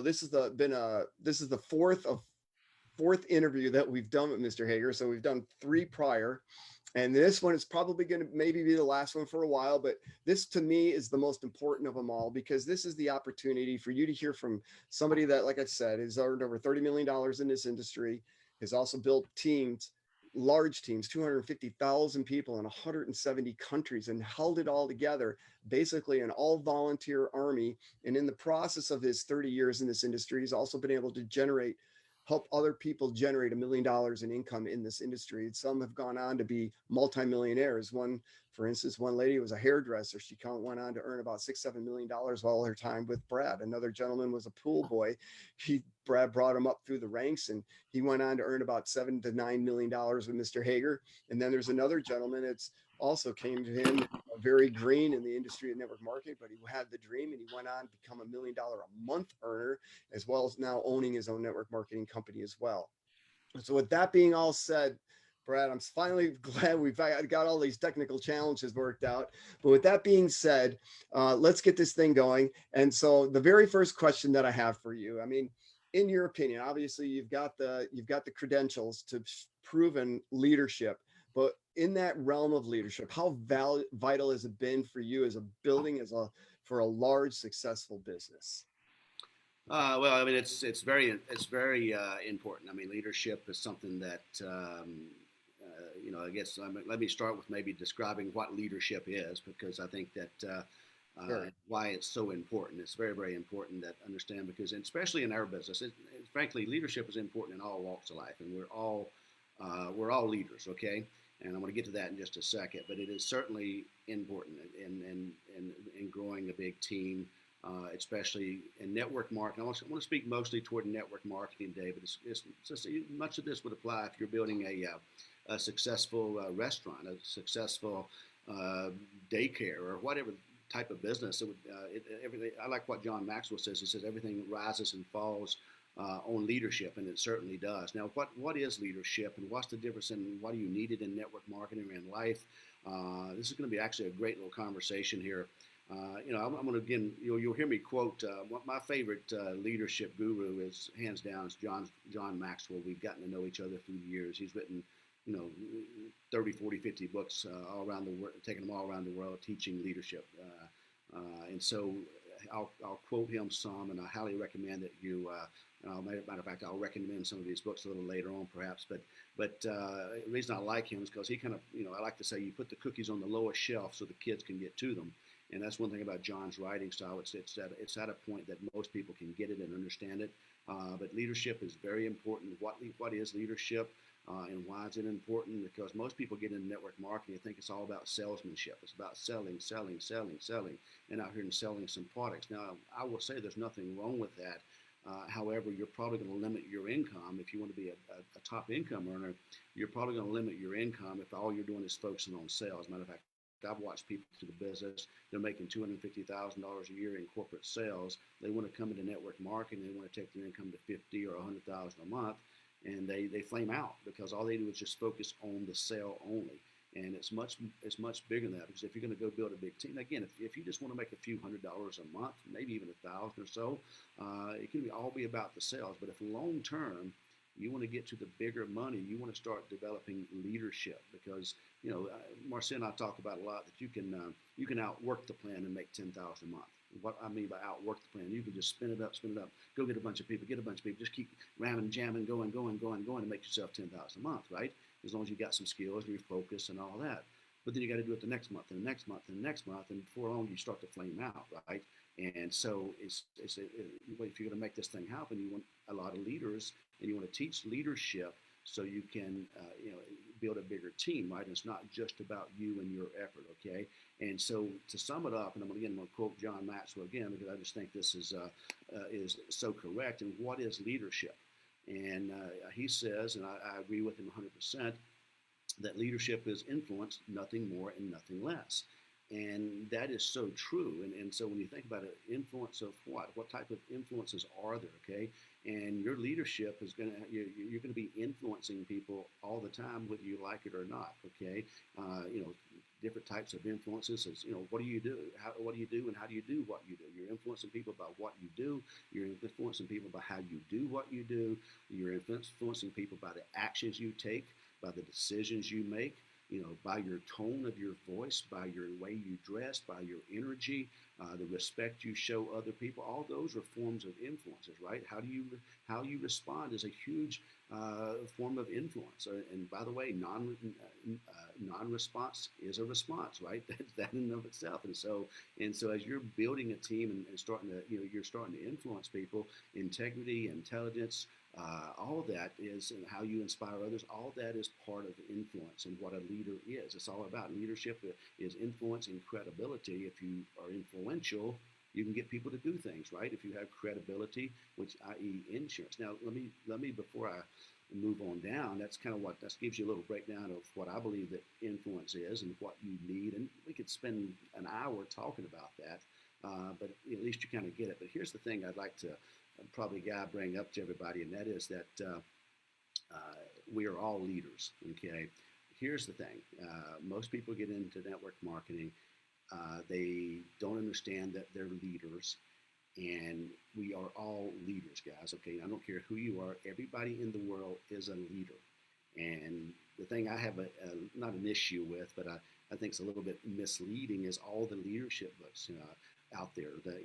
this is the fourth interview that we've done with Mr. Hager. So we've done three prior, and this one is probably going to maybe be the last one for a while. But this to me is the most important of them all, because this is the opportunity for you to hear from somebody that, like I said, has earned over $30 million in this industry, has also built teams, large teams, 250,000 people in 170 countries, and held it all together, basically an all volunteer army. And in the process of his 30 years in this industry, he's also been able to help other people generate $1 million in income in this industry. Some have gone on to be multimillionaires. For instance, one lady was a hairdresser. She went on to earn about $6-7 million while her time with Brad. Another gentleman was a pool boy. Brad brought him up through the ranks, and he went on to earn about $7 to $9 million with Mr. Hager. And then there's another gentleman that's also came to him very green in the industry of network marketing, but he had the dream and he went on to become $1 million a month earner, as well as now owning his own network marketing company as well. So with that being all said, Brad, I'm finally glad we've got all these technical challenges worked out. But with that being said, let's get this thing going. And so the very first question that I have for you, I mean, in your opinion, obviously you've got the credentials to proven leadership, but in that realm of leadership, how vital has it been for you as a building for a large successful business? Well, I mean, it's very important. I mean, leadership is something that I guess let me start with maybe describing what leadership is, because I think that Sure. why it's so important. It's very, very important that understand, because especially in our business, frankly, leadership is important in all walks of life, and we're all leaders, okay? And I'm going to get to that in just a second, but it is certainly important in growing a big team, especially in network marketing. I want to speak mostly toward network marketing, David. It's just, much of this would apply if you're building a successful restaurant, a successful daycare, or whatever type of business. Everything. I like what John Maxwell says. He says everything rises and falls on leadership, and it certainly does. Now, what is leadership, and what's the difference, and why do you need it in network marketing or in life? This is going to be actually a great little conversation here. I'm going to, again, you'll hear me quote my favorite leadership guru is hands down is John Maxwell. We've gotten to know each other through the years. He's written 30, 40, 50 books all around the world, taking them all around the world, teaching leadership. And so I'll quote him some, and I highly recommend that you. Matter of fact, I'll recommend some of these books a little later on, perhaps. But the reason I like him is because he kind of, I like to say, you put the cookies on the lowest shelf so the kids can get to them. And that's one thing about John's writing style. It's at a point that most people can get it and understand it. But leadership is very important. What is leadership? And why is it important? Because most people get into network marketing and think it's all about salesmanship. It's about selling, and out here and selling some products. Now, I will say there's nothing wrong with that. However, you're probably going to limit your income. If you want to be a top income earner, you're probably going to limit your income if all you're doing is focusing on sales. Matter of fact, I've watched people through the business. They're making $250,000 a year in corporate sales. They want to come into network marketing. They want to take their income to $50,000 or $100,000 a month, and they flame out because all they do is just focus on the sale only. And it's much bigger than that, because if you're going to go build a big team, again, if you just want to make a few $100s a month, maybe even 1,000 or so, it can all be about the sales. But if long term you want to get to the bigger money, you want to start developing leadership, because Marcia and I talk about a lot that you can outwork the plan and make 10,000 a month. What I mean by outwork the plan, you can just spin it up, go get a bunch of people, just keep ramming, jamming, going, and make yourself 10,000 a month, right? As long as you got some skills and you're focused and all that. But then you got to do it the next month and the next month and the next month, and before long you start to flame out, right? And so if you're going to make this thing happen, you want a lot of leaders, and you want to teach leadership so you can build a bigger team, right? And it's not just about you and your effort, okay? And so to sum it up, and I'm going to quote John Maxwell again, because I just think this is so correct. And what is leadership? And he says, and I agree with him 100%, that leadership is influence, nothing more and nothing less. And that is so true. And so when you think about it, influence of what? What type of influences are there, okay? And your leadership is you're going to be influencing people all the time, whether you like it or not, okay? different types of influences. Is, what do you do? What do you do, and how do you do what you do? You're influencing people by what you do. You're influencing people by how you do what you do. You're influencing people by the actions you take, by the decisions you make. By your tone of your voice, by your way you dress, by your energy, the respect you show other people. All those are forms of influences, right? How you respond is a huge form of influence. And by the way, non-response is a response, right? That's that in and of itself. And so as you're building a team and starting to, you're starting to influence people, integrity, intelligence, all of that is, and how you inspire others, all that is part of influence and what a leader is. It's all about leadership is influence and credibility. If you are influential, you can get people to do things, right? If you have credibility, which i.e. insurance. Now, let me before I move on down, that gives you a little breakdown of what I believe that influence is and what you need. And we could spend an hour talking about that, but at least you kind of get it. But here's the thing I'd like to probably bring up to everybody, and that is that we are all leaders, okay? Here's the thing. Most people get into network marketing. They don't understand that they're leaders, and we are all leaders, guys, okay? I don't care who you are. Everybody in the world is a leader. And the thing I have not an issue with, but I think it's a little bit misleading, is all the leadership books out there that,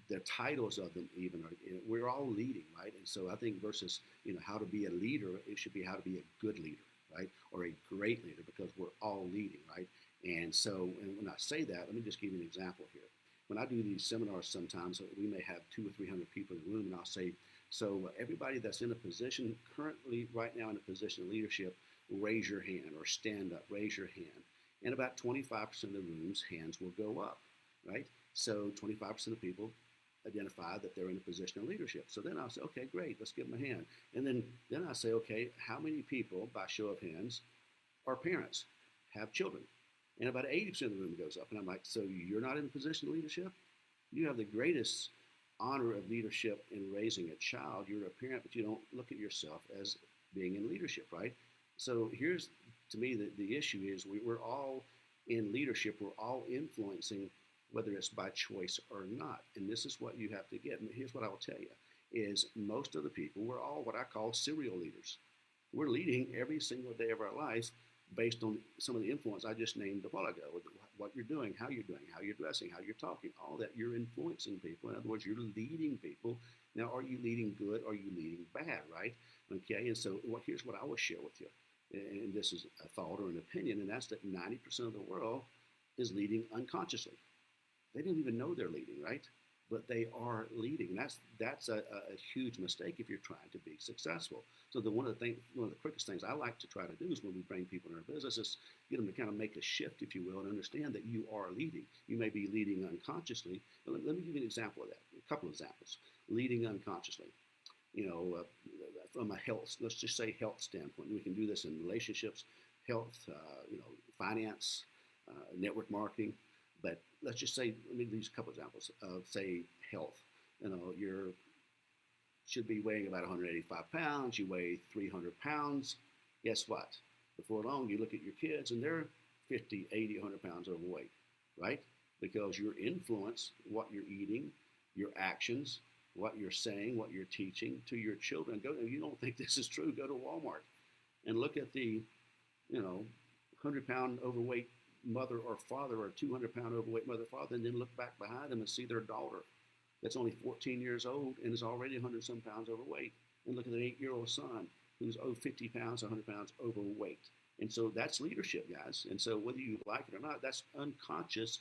the titles of them even are, we're all leading, right? And so I think versus, how to be a leader, it should be how to be a good leader, right? Or a great leader, because we're all leading, right? And so, and when I say that, let me just give you an example here. When I do these seminars, sometimes we may have 200 or 300 people in the room, and I'll say, so everybody that's in a position currently right now in a position of leadership, raise your hand, or stand up, raise your hand. And about 25% of the room's hands will go up, right? So 25% of people identify that they're in a position of leadership. So then I'll say, okay, great, let's give them a hand. And then I say, okay, how many people, by show of hands, are parents, have children? And about 80% of the room goes up. And I'm like, so you're not in a position of leadership? You have the greatest honor of leadership in raising a child. You're a parent, but you don't look at yourself as being in leadership, right? So here's, to me, the issue is we're all in leadership. We're all influencing, whether it's by choice or not. And this is what you have to get. And here's what I will tell you, is most of the people, we're all what I call serial leaders. We're leading every single day of our life based on some of the influence I just named a while ago, what you're doing, how you're dressing, how you're talking, all that. You're influencing people. In other words, you're leading people. Now, are you leading good? Or are you leading bad, right? Okay, and so here's what I will share with you. And this is a thought or an opinion, and that's that 90% of the world is leading unconsciously. They don't even know they're leading, right? But they are leading. And that's a huge mistake if you're trying to be successful. So one of the quickest things I like to try to do is when we bring people in our business is get them to kind of make a shift, if you will, and understand that you are leading. You may be leading unconsciously. But let me give you an example of that, a couple of examples. Leading unconsciously. From a health, let's just say health standpoint. We can do this in relationships, health, finance, network marketing. But let's just say, let me use a couple examples of, say, health. You should be weighing about 185 pounds. You weigh 300 pounds. Guess what? Before long, you look at your kids and they're 50, 80, 100 pounds overweight, right? Because your influence, what you're eating, your actions, what you're saying, what you're teaching to your children. You don't think this is true, go to Walmart and look at the, 100-pound overweight mother or father, or 200-pound overweight mother or father, and then look back behind them and see their daughter that's only 14 years old and is already 100-some pounds overweight. And look at an 8-year-old son who's 50 pounds, 100 pounds overweight. And so that's leadership, guys. And so whether you like it or not, that's unconscious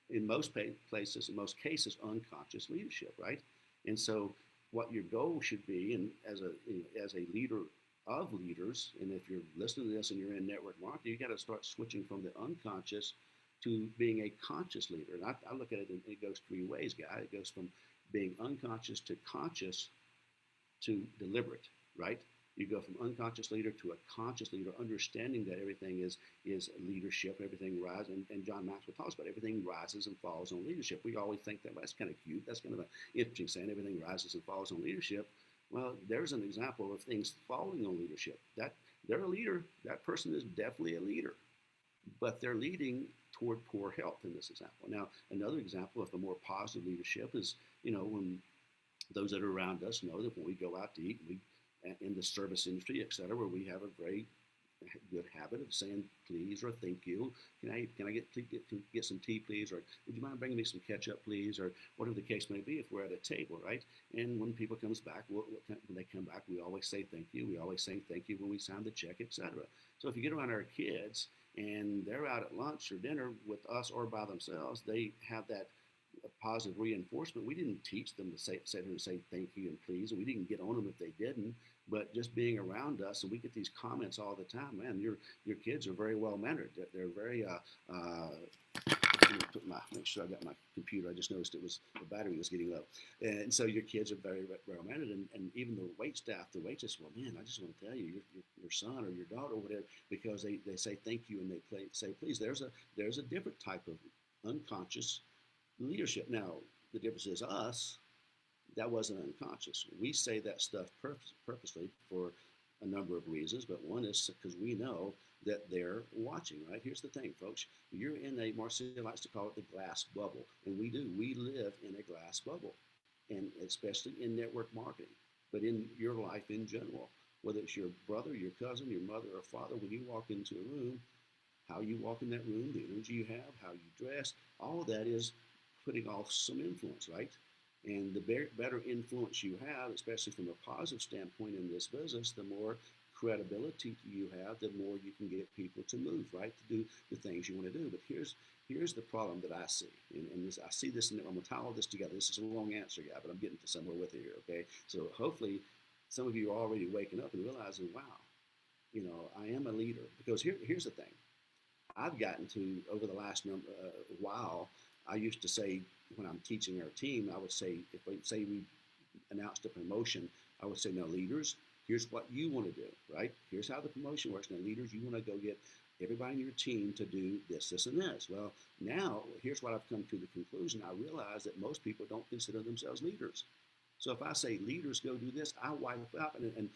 in most places, in most cases, unconscious leadership, right? And so what your goal should be, and as a leader of leaders, and if you're listening to this and you're in network marketing, you got to start switching from the unconscious to being a conscious leader. And I look at it, and it goes three ways, guys. It goes from being unconscious to conscious to deliberate, right? You go from unconscious leader to a conscious leader, understanding that everything is leadership, everything rises, and John Maxwell talks about everything rises and falls on leadership. We always think that, well, that's kind of cute. That's kind of an interesting saying, everything rises and falls on leadership. Well, there's an example of things falling on leadership. That they're a leader. That person is definitely a leader. but they're leading toward poor health in this example. Now, another example of a more positive leadership is, when those that are around us know that when we go out to eat, we in the service industry, et cetera, where we have a very good habit of saying please or thank you. Can I get some tea, please? Or would you mind bringing me some ketchup, please? Or whatever the case may be if we're at a table, right? And when people comes back, when they come back, we always say thank you. We always say thank you when we sign the check, etc. So if you get around our kids and they're out at lunch or dinner with us or by themselves, they have that positive reinforcement. We didn't teach them to say thank you and please, and we didn't get on them if they didn't. But just being around us, and we get these comments all the time. Man, your kids are very well mannered. They're very. Make sure I got my computer. I just noticed the battery was getting low, and so your kids are very well mannered, and even the wait staff, the waitress. Well, man, I just want to tell you, your son or your daughter or whatever, because they say thank you and they say please. There's a different type of unconscious leadership. Now, the difference is us, that wasn't unconscious. We say that stuff purposely for a number of reasons, but one is because we know that they're watching, right? Here's the thing, folks. You're in Marcia likes to call it the glass bubble, and we do. We live in a glass bubble, and especially in network marketing, but in your life in general, whether it's your brother, your cousin, your mother, or father, when you walk into a room, how you walk in that room, the energy you have, how you dress, all of that is putting off some influence, right? And the better influence you have, especially from a positive standpoint in this business, the more credibility you have, the more you can get people to move, right? To do the things you want to do. But here's the problem that I see. And I see this, and I'm going to tie all this together. This is a long answer, guy, but I'm getting to somewhere with it here, okay? So hopefully some of you are already waking up and realizing, wow, I am a leader. Because here's the thing. I've gotten to, over the last while, I used to say, when I'm teaching our team, I would say, if we say we announced a promotion, I would say, now leaders, here's what you want to do, right? Here's how the promotion works. Now leaders, you want to go get everybody in your team to do this, this, and this. Well, now here's what I've come to the conclusion. I realize that most people don't consider themselves leaders. So if I say leaders go do this, I wipe out, and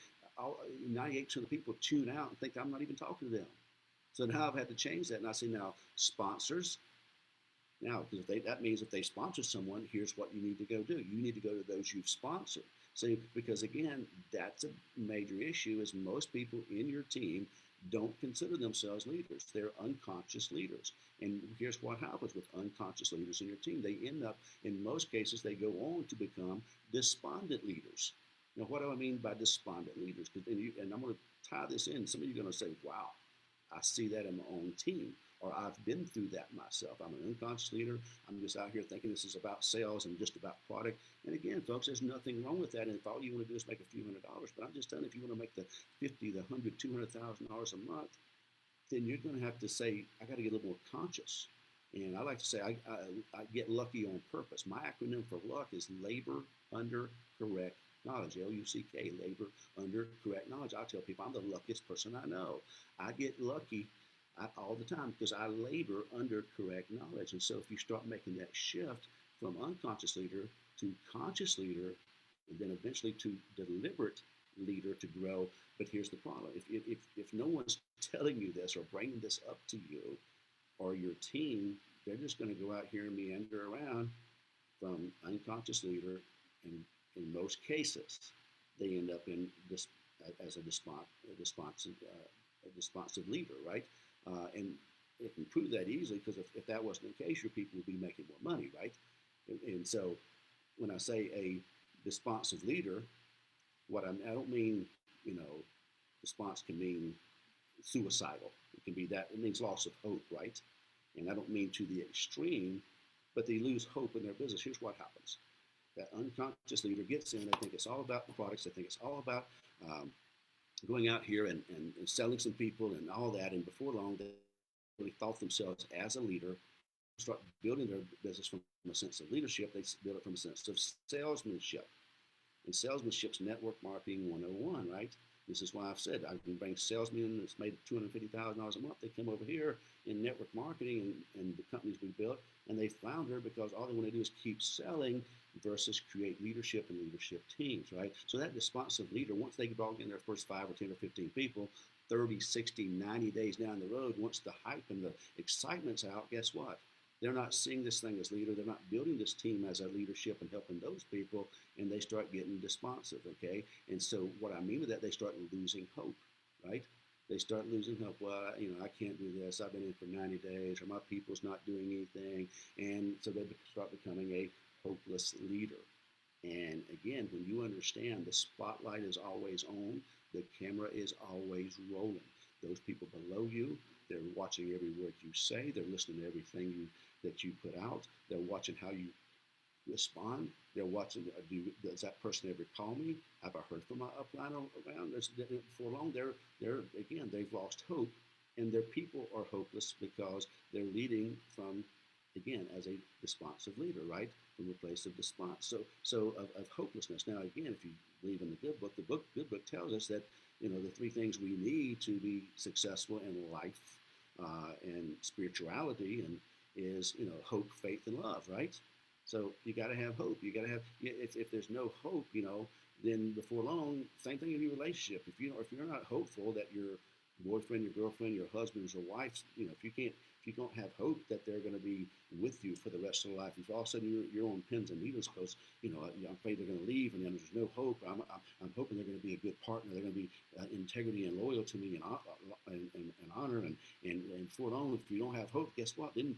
98% of the people tune out and think I'm not even talking to them. So now I've had to change that, and I say now sponsors. Now, because that means if they sponsor someone, here's what you need to go do. You need to go to those you've sponsored. See, because again, that's a major issue. Is most people in your team don't consider themselves leaders. They're unconscious leaders. And here's what happens with unconscious leaders in your team. They end up, in most cases, they go on to become despondent leaders. Now, what do I mean by despondent leaders? And I'm going to tie this in. Some of you are going to say, wow, I see that in my own team, or I've been through that myself. I'm an unconscious leader. I'm just out here thinking this is about sales and just about product. And again, folks, there's nothing wrong with that. And if all you want to do is make a few $100s, but I'm just telling you, if you want to make the $50, the $100, $200,000 a month, then you're going to have to say, I got to get a little more conscious. And I like to say, I get lucky on purpose. My acronym for luck is labor under correct knowledge, L-U-C-K, labor under correct knowledge. I tell people I'm the luckiest person I know. I get lucky all the time because I labor under correct knowledge. And so if you start making that shift from unconscious leader to conscious leader, and then eventually to deliberate leader to grow. But here's the problem. If no one's telling you this or bringing this up to you or your team, they're just going to go out here and meander around from unconscious leader, and in most cases, they end up in this as a responsive leader, right? And it can prove that easily because if that wasn't the case, your people would be making more money, right? And so when I say a responsive leader, I don't mean, response can mean suicidal. It can be that. It means loss of hope, right? And I don't mean to the extreme, but they lose hope in their business. Here's what happens. That unconscious leader gets in. They think it's all about the products. They think it's all about going out here and selling some people and all that. And before long, they really thought themselves as a leader, start building their business from a sense of leadership. They build it from a sense of salesmanship. And salesmanship's network marketing 101, right? This is why I've said I can bring salesmen that's made $250,000 a month. They come over here in network marketing and the companies we built, and they flounder because all they want to do is keep selling versus create leadership and leadership teams, right? So that responsive leader, once they brought in their first 5 or 10 or 15 people, 30, 60, 90 days down the road, once the hype and the excitement's out, guess what? They're not seeing this thing as leader. They're not building this team as a leadership and helping those people, and they start getting responsive, okay? And so what I mean with that, they start losing hope, right? They start losing hope. Well, I can't do this. I've been in for 90 days, or my people's not doing anything. And so they start becoming a hopeless leader. And again, when you understand the spotlight is always on, the camera is always rolling. Those people below you, they're watching every word you say. They're listening to everything that you put out. They're watching how you respond. They're watching. Does that person ever call me? Have I heard from my upline around? For long, they're again, they've lost hope, and their people are hopeless because they're leading from, again, as a responsive leader, right, from a place of response. So of hopelessness. Now, again, if you believe in the good book tells us that the three things we need to be successful in life and spirituality and is hope, faith, and love, right? So you got to have hope. You got to have. If there's no hope, then before long, same thing in your relationship. If you're not hopeful that your boyfriend, your girlfriend, your husband, your wife, if you don't have hope that they're going to be with you for the rest of their life, if all of a sudden you're on pins and needles because I'm afraid they're going to leave and then there's no hope. I'm hoping they're going to be a good partner. They're going to be integrity and loyal to me and honor and before long, if you don't have hope, guess what? Then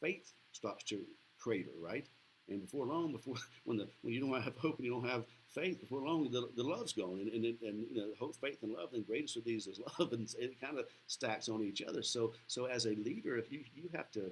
faith starts to crater, right? And before long, when you don't have hope and you don't have faith, before long the love's gone, and hope, faith, and love. Then greatest of these is love, and it kind of stacks on each other. So as a leader, if you have to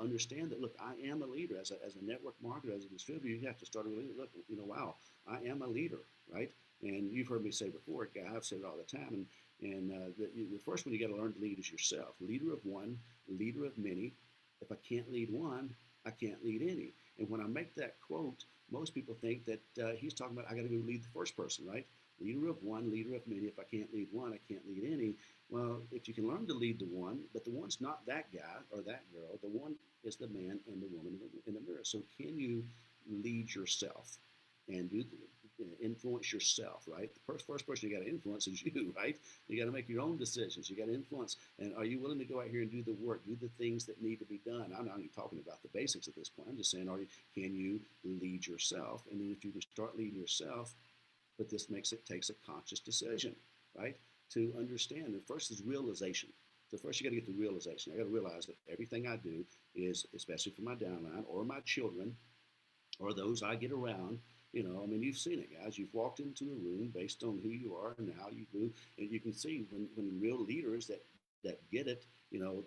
understand that, look, I am a leader as a network marketer, as a distributor. You have to start with, look, wow, I am a leader, right? And you've heard me say before, guy, I've said it all the time, and the first one you got to learn to lead is yourself. Leader of one, leader of many. If I can't lead one, I can't lead any. And when I make that quote, most people think that he's talking about I got to go lead the first person, right? Leader of one, leader of many. If I can't lead one, I can't lead any. Well, if you can learn to lead the one, but the one's not that guy or that girl, the one is the man and the woman in the mirror. So can you lead yourself and influence yourself, right? The first person you got to influence is you, right? You got to make your own decisions. You got to influence. And are you willing to go out here and do the work, do the things that need to be done? I'm not even talking about the basics at this point. I'm just saying, can you lead yourself? And then if you can start leading yourself, but this takes a conscious decision, right? To understand. And first is realization. So first you got to get the realization. I got to realize that everything I do is, especially for my downline or my children or those I get around, you've seen it, guys. You've walked into a room based on who you are and how you do, and you can see when real leaders that get it,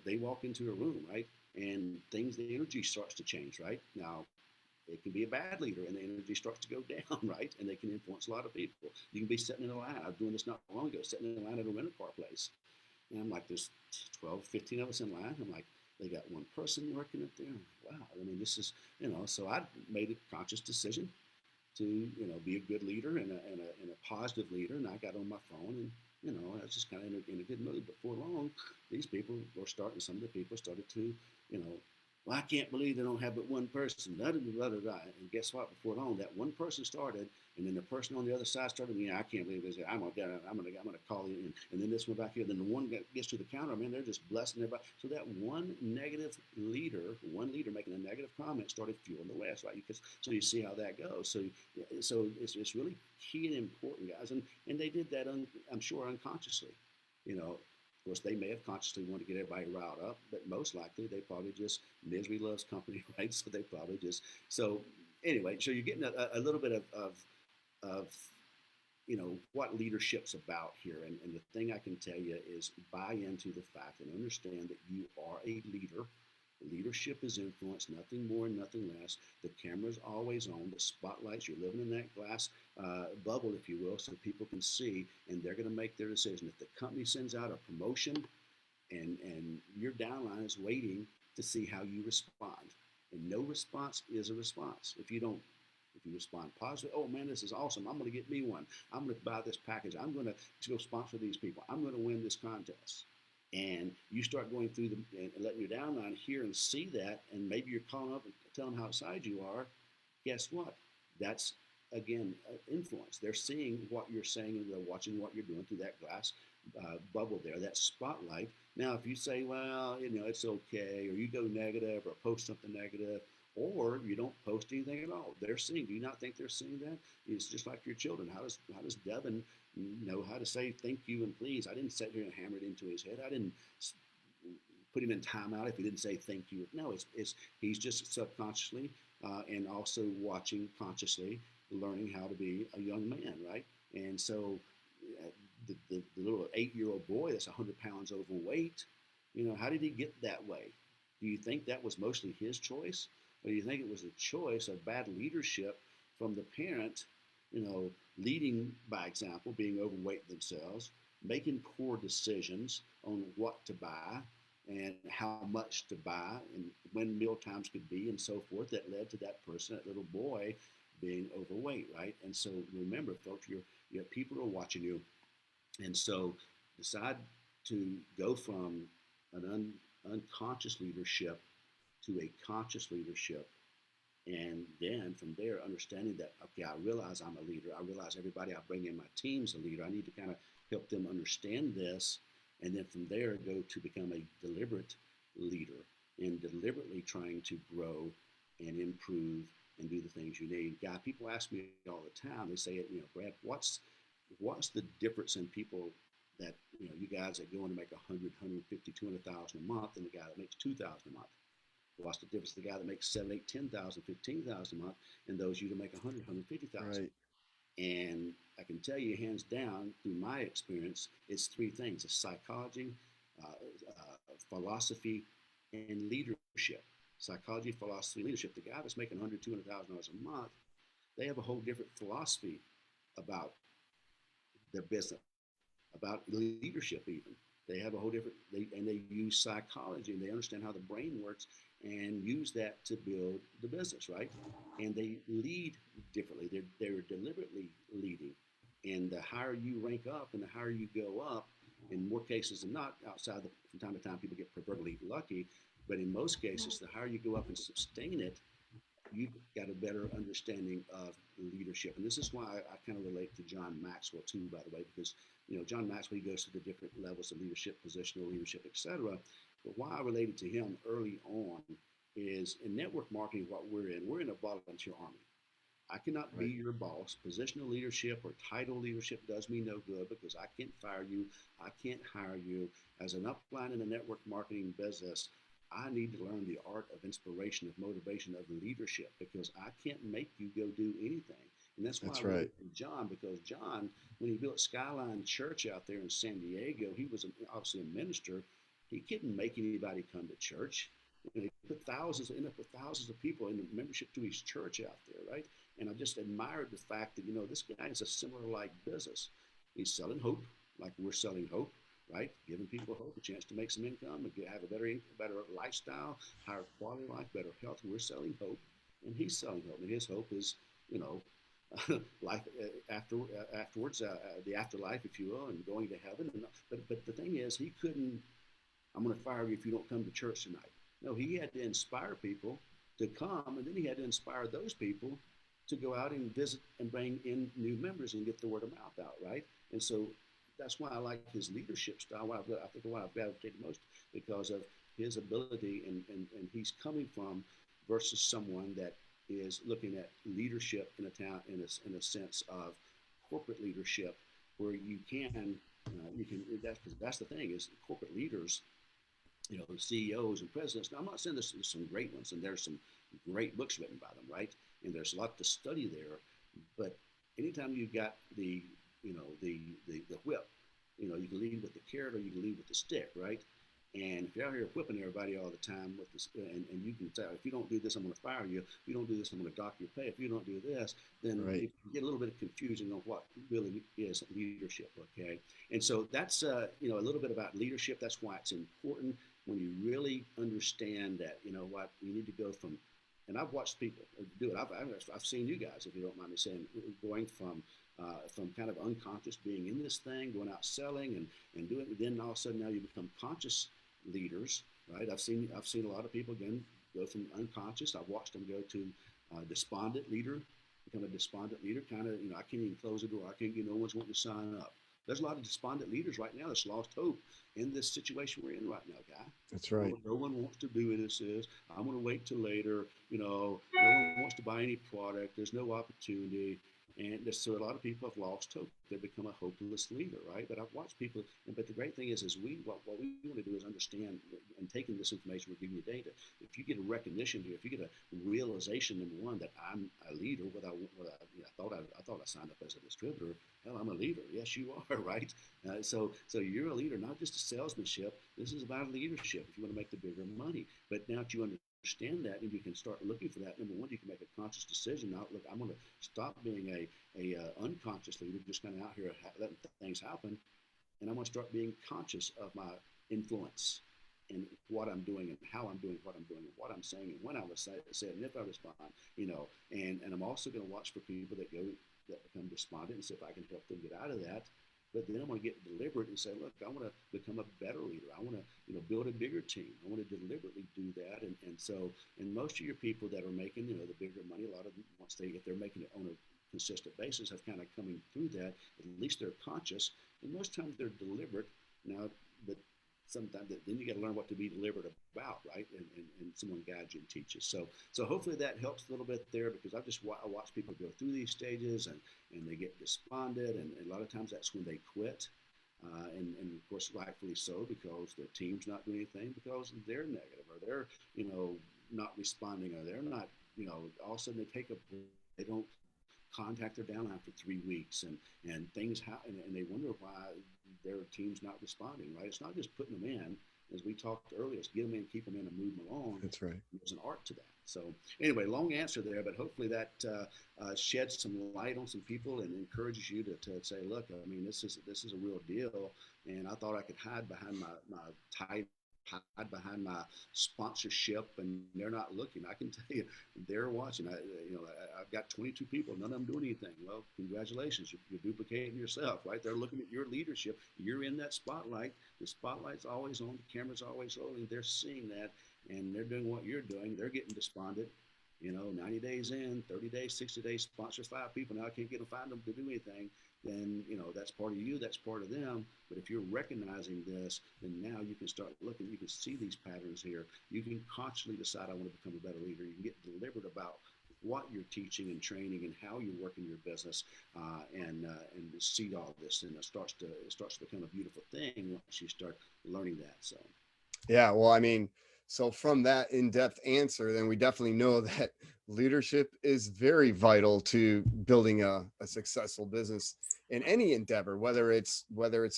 they walk into a room, right? And the energy starts to change, right? Now, it can be a bad leader and the energy starts to go down, right? And they can influence a lot of people. You can be sitting in a line. I was doing this not long ago, sitting in a line at a rental car place. And I'm like, there's 12, 15 of us in line. I'm like, they got one person working up there. Wow. This is, so I made a conscious decision to, be a good leader and a positive leader. And I got on my phone and, I was just kind of in a good mood. But for long, some of the people started to, well, I can't believe they don't have but one person. And guess what? Before long, that one person started, and then the person on the other side started. I can't believe this. I'm gonna call you. And then this one back here. Then the one gets to the counter. Man, they're just blessing everybody. So that one leader making a negative comment started fueling the rest, right? So you see how that goes. So it's really key and important, guys. And they did that, I'm sure, unconsciously. Of course, they may have consciously wanted to get everybody riled up, but most likely they probably just misery loves company, right? So they probably just anyway. So you're getting a little bit of what leadership's about here, and the thing I can tell you is buy into the fact and understand that you are a leader. Leadership is influence, nothing more, nothing less. The camera's always on, the spotlights, you're living in that glass bubble, if you will, so people can see, and they're going to make their decision. If the company sends out a promotion and your downline is waiting to see how you respond, and no response is a response. If you respond positive, oh man, this is awesome, I'm going to get me one, I'm going to buy this package, I'm going to go sponsor these people, I'm going to win this contest. And you start going through and letting your downline hear and see that, and maybe you're calling up and telling them how excited you are. Guess what? That's again, influence. They're seeing what you're saying and they're watching what you're doing through that glass bubble there, that spotlight. Now, if you say, well, it's okay, or you go negative or post something negative, or you don't post anything at all, they're seeing. Do you not think they're seeing that? It's just like your children. How does Devin know how to say thank you and please? I didn't sit here and hammer it into his head. I didn't put him in timeout if he didn't say thank you. No, it's he's just subconsciously and also watching consciously, learning how to be a young man, right? And so the little 8-year-old boy that's 100 pounds overweight, how did he get that way? Do you think that was mostly his choice? Or do you think it was a choice of bad leadership from the parent, leading by example, being overweight themselves, making poor decisions on what to buy and how much to buy and when meal times could be and so forth, that led to that person, that little boy, being overweight, right? And so remember, folks, your people are watching you, and so decide to go from an unconscious leadership to a conscious leadership. And then from there, understanding that, okay, I realize I'm a leader. I realize everybody I bring in my team's a leader. I need to kind of help them understand this. And then from there, go to become a deliberate leader and deliberately trying to grow and improve and do the things you need. Guy, people ask me all the time, they say, Brad, what's the difference in people that, you guys that go in to make 100, 150, 200,000 a month and the guy that makes 2,000 a month? What's the difference? The guy that makes 7, 8, 10,000, 15,000 a month, and those you to make 100, 150,000. Right. And I can tell you, hands down, through my experience, it's three things: it's psychology, philosophy, and leadership. Psychology, philosophy, leadership. The guy that's making 100, 200,000 dollars a month, they have a whole different philosophy about their business, about leadership even. They have a whole different, and they use psychology and they understand how the brain works and use that to build the business, right? And they lead differently. They're deliberately leading. And the higher you rank up and the higher you go up, in more cases than not, from time to time, people get proverbially lucky. But in most cases, the higher you go up and sustain it, you've got a better understanding of leadership. And this is why I kind of relate to John Maxwell too, by the way, because John Maxwell, he goes through the different levels of leadership, positional leadership, etc. But why I related to him early on is in network marketing, what we're in a volunteer army. I cannot be Right. your boss. Positional leadership or title leadership does me no good because I can't fire you. I can't hire you. As an upline in the network marketing business, I need to learn the art of inspiration, of motivation, of leadership because I can't make you go do anything. And that's why I That's relate right. to John, because John, when he built Skyline Church out there in San Diego, he was obviously a minister. He couldn't make anybody come to church. He ended up with thousands of people in membership to his church out there, right? And I just admired the fact that, this guy is a similar like business. He's selling hope, like we're selling hope, right? Giving people hope, a chance to make some income, and have a better lifestyle, higher quality of life, better health. We're selling hope, and he's selling hope. And his hope is, you know, life afterwards, the afterlife, if you will, and going to heaven. But the thing is, he couldn't. I'm going to fire you if you don't come to church tonight. No, he had to inspire people to come, and then he had to inspire those people to go out and visit and bring in new members and get the word of mouth out, right? And so that's why I like his leadership style. I think why I've gravitated most because of his ability and he's coming from versus someone that is looking at leadership in a town in a sense of corporate leadership where you can that's the thing is corporate leaders, CEOs and presidents. Now, I'm not saying there's some great ones, and there's some great books written by them, right? And there's a lot to study there. But anytime you've got the whip, you can lead with the carrot or you can lead with the stick, right? And if you're out here whipping everybody all the time with this, and you can say, if you don't do this, I'm going to fire you. If you don't do this, I'm going to dock your pay. If you don't do this, then Right. you get a little bit of confusion on what really is leadership. Okay, and so that's a little bit about leadership. That's why it's important when you really understand that what you need to go from. And I've watched people do it. I've seen you guys, if you don't mind me saying, going from kind of unconscious being in this thing, going out selling and doing it. Then all of a sudden now you become conscious leaders, right? I've seen a lot of people again go from unconscious. I've watched them go to despondent leader, become a despondent leader, kind of, I can't even close the door. I can't get no one's wanting to sign up. There's a lot of despondent leaders right now that's lost hope in this situation we're in right now, guy. That's right. No one wants to do this. I'm going to wait till later. No one wants to buy any product. There's no opportunity. And so a lot of people have lost hope. They've become a hopeless leader, right? But I've watched people. But the great thing is what we want to do is understand and taking this information, we're giving you data. If you get a recognition here, if you get a realization, number one, that I'm a leader, I thought I signed up as a distributor. Hell, I'm a leader. Yes, you are, right? So you're a leader, not just a salesmanship. This is about leadership. If you want to make the bigger money, but now that you understand that and you can start looking for that, number one, you can make a conscious decision. Now, look, I'm going to stop being a unconscious leader, just kind of out here letting things happen, and I'm going to start being conscious of my influence and what I'm doing and how I'm doing what I'm doing and what I'm saying and when I was saying and if I respond, and I'm also going to watch for people that become despondent and see if I can help them get out of that. But then I want to get deliberate and say, look, I want to become a better leader. I want to, build a bigger team. I want to deliberately do that. And most of your people that are making, the bigger money, a lot of them, if they're making it on a consistent basis, have kind of coming through that. At least they're conscious, and most times they're deliberate. Now, but sometimes then you got to learn what to be deliberate about, right? And someone guides you and teaches. So hopefully that helps a little bit there, because I watch people go through these stages and they get despondent, and a lot of times that's when they quit. And of course, rightfully so, because their team's not doing anything, because they're negative, or they're, not responding, or they're not, all of a sudden they don't contact their downline for 3 weeks, and things happen, and they wonder why their team's not responding, right? It's not just putting them in, as we talked earlier, it's get them in, keep them in, and move them along. That's right. There's an art to that. So anyway, long answer there, but hopefully that sheds some light on some people and encourages you to say, look, I mean, this is a real deal, and I thought I could hide behind my title, hide behind my sponsorship, and they're not looking. I can tell you, they're watching. I've got 22 people, none of them doing anything. Well, congratulations, you're duplicating yourself, right? They're looking at your leadership. You're in that spotlight. The spotlight's always on. The camera's always rolling. They're seeing that, and they're doing what you're doing. They're getting despondent. 90 days in, 30 days, 60 days, sponsors 5 people. Now I can't get them, find them to do anything. Then, that's part of you, that's part of them. But if you're recognizing this, then now you can start looking, you can see these patterns here. You can consciously decide, I want to become a better leader. You can get deliberate about what you're teaching and training and how you're working your business, and see all this. And it starts to become a beautiful thing once you start learning that. So. Yeah, well, I mean, so from that in-depth answer, then we definitely know that leadership is very vital to building a successful business in any endeavor, whether it's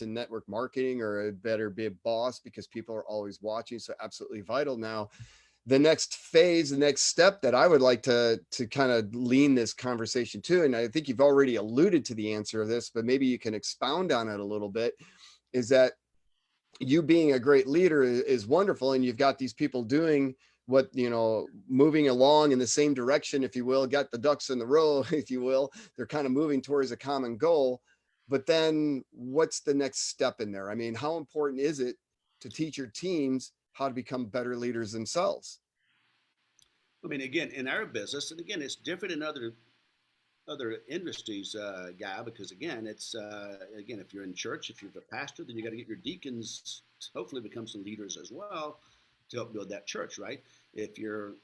in network marketing or a better be a boss, because people are always watching. So absolutely vital. Now, the next phase, the next step that I would like to kind of lean this conversation to, and I think you've already alluded to the answer of this, but maybe you can expound on it a little bit, is that you being a great leader is wonderful, and you've got these people doing what, moving along in the same direction, if you will, got the ducks in the row, if you will. They're kind of moving towards a common goal. But then what's the next step in there? I mean, how important is it to teach your teams how to become better leaders themselves? I mean, again, in our business, and again, it's different in other industries, guy, because again, it's again, if you're in church, if you're the pastor, then you got to get your deacons to hopefully become some leaders as well to help build that church, right? If you're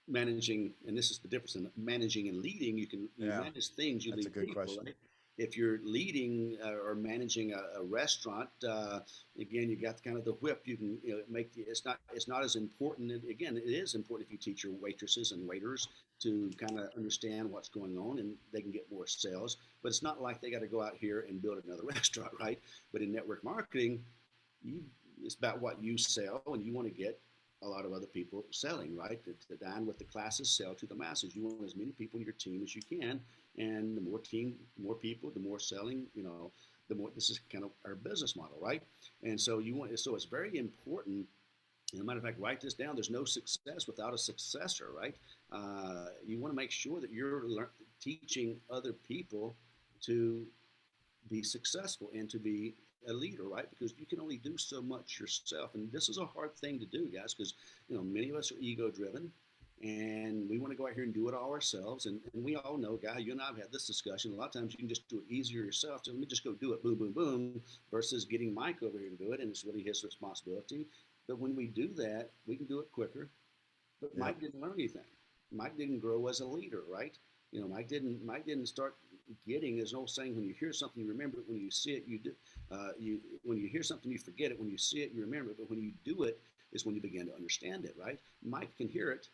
managing, and this is the difference in managing and leading, you manage things, you lead people, question. Right? If you're leading or managing a restaurant, again, you got kind of the whip. You can make it's not as important. Again, it is important if you teach your waitresses and waiters to kind of understand what's going on, and they can get more sales. But it's not like they got to go out here and build another restaurant, right? But in network marketing, it's about what you sell, and you want to get a lot of other people selling, right? To dine with the classes, sell to the masses. You want as many people in your team as you can, and the more people, the more selling. The more. This is kind of our business model, right? And so so it's very important. As a matter of fact, write this down. There's no success without a successor, right? You want to make sure that you're teaching other people to be successful and to be a leader, right? Because you can only do so much yourself, and this is a hard thing to do, guys, because many of us are ego driven, and we want to go out here and do it all ourselves. And we all know, Guy, you and I have had this discussion. A lot of times you can just do it easier yourself. So let me just go do it, boom, boom, boom, versus getting Mike over here to do it, and it's really his responsibility. But when we do that, we can do it quicker. But Yep. Mike didn't learn anything. Mike didn't grow as a leader, right? Mike didn't start getting. There's an old saying: when you hear something, you remember it. When you see it, you do. When you hear something, you forget it. When you see it, you remember it. But when you do it, is when you begin to understand it, right? Mike can hear it,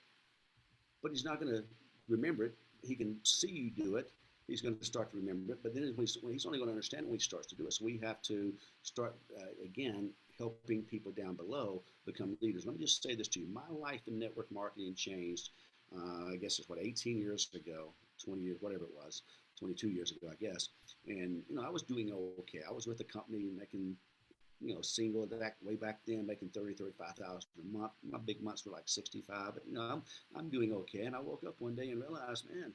but he's not going to remember it. He can see you do it. He's going to start to remember it, but then he's only going to understand it when he starts to do it. So we have to start again helping people down below become leaders. Let me just say this to you: my life in network marketing changed. I guess it's 18 years ago, 20 years, whatever it was, 22 years ago, I guess. And I was doing okay. I was with a company making single that way back then, making 35,000 a month. My big months were like 65, but I'm doing okay. And I woke up one day and realized, man,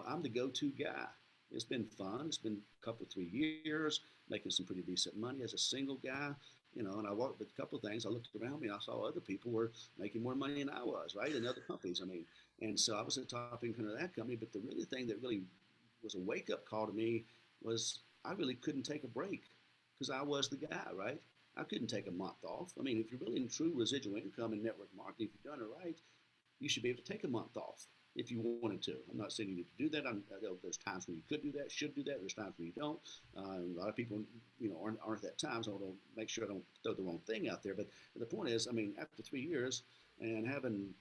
I'm the go-to guy. It's been fun. It's been a couple, 3 years, making some pretty decent money as a single guy. And I walked with a couple of things. I looked around me and I saw other people were making more money than I was, right? In other companies. I mean, and so I was at the top income of that company. But the really thing that really was a wake-up call to me was I really couldn't take a break because I was the guy, right? I couldn't take a month off. I mean, if you're really in true residual income in network marketing, if you've done it right, you should be able to take a month off if you wanted to. I'm not saying you need to do that. There's times when you could do that, should do that. There's times when you don't. A lot of people, aren't that time, so I don't make sure I don't throw the wrong thing out there. But the point is, I mean, after 3 years and having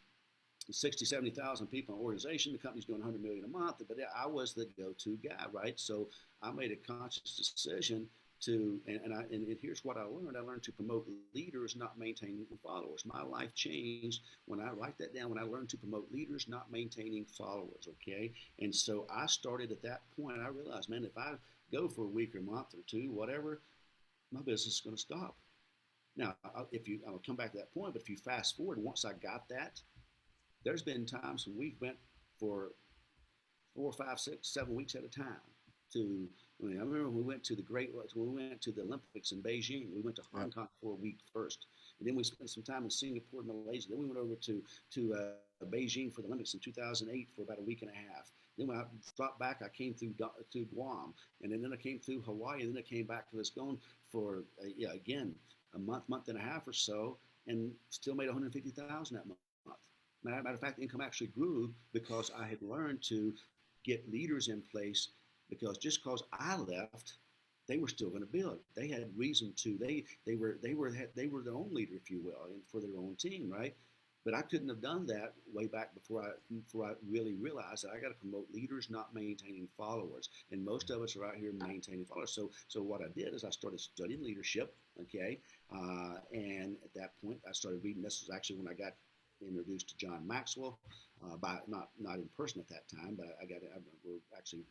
60, 70,000 people in an organization, the company's doing 100 million a month, but I was the go-to guy, right? So I made a conscious decision to, and here's what I learned. I learned to promote leaders, not maintaining followers. My life changed when I write that down, when I learned to promote leaders, not maintaining followers, okay? And so I started at that point. I realized, man, if I go for a week or a month or two, whatever, my business is going to stop. Now, I'll come back to that point, but if you fast forward, once I got that, there's been times when we went for 4, 5, 6, 7 weeks at a time. I remember when we went to when we went to the Olympics in Beijing. We went to Yep. Hong Kong for a week first, and then we spent some time in Singapore and Malaysia. Then we went over to Beijing for the Olympics in 2008 for about a week and a half. Then when I dropped back, I came through Guam, and then I came through Hawaii, and then I came back. I was gone for again a month and a half or so, and still made 150,000 that month. Matter of fact, income actually grew because I had learned to get leaders in place. Because just because I left, they were still going to build. They had reason to. They were their own leader, if you will, and for their own team, right? But I couldn't have done that way back before I really realized that I got to promote leaders, not maintaining followers. And most of us are out here maintaining followers. So what I did is I started studying leadership. Okay, and at that point I started reading. This was actually when I got introduced to John Maxwell, by not in person at that time, but we're actually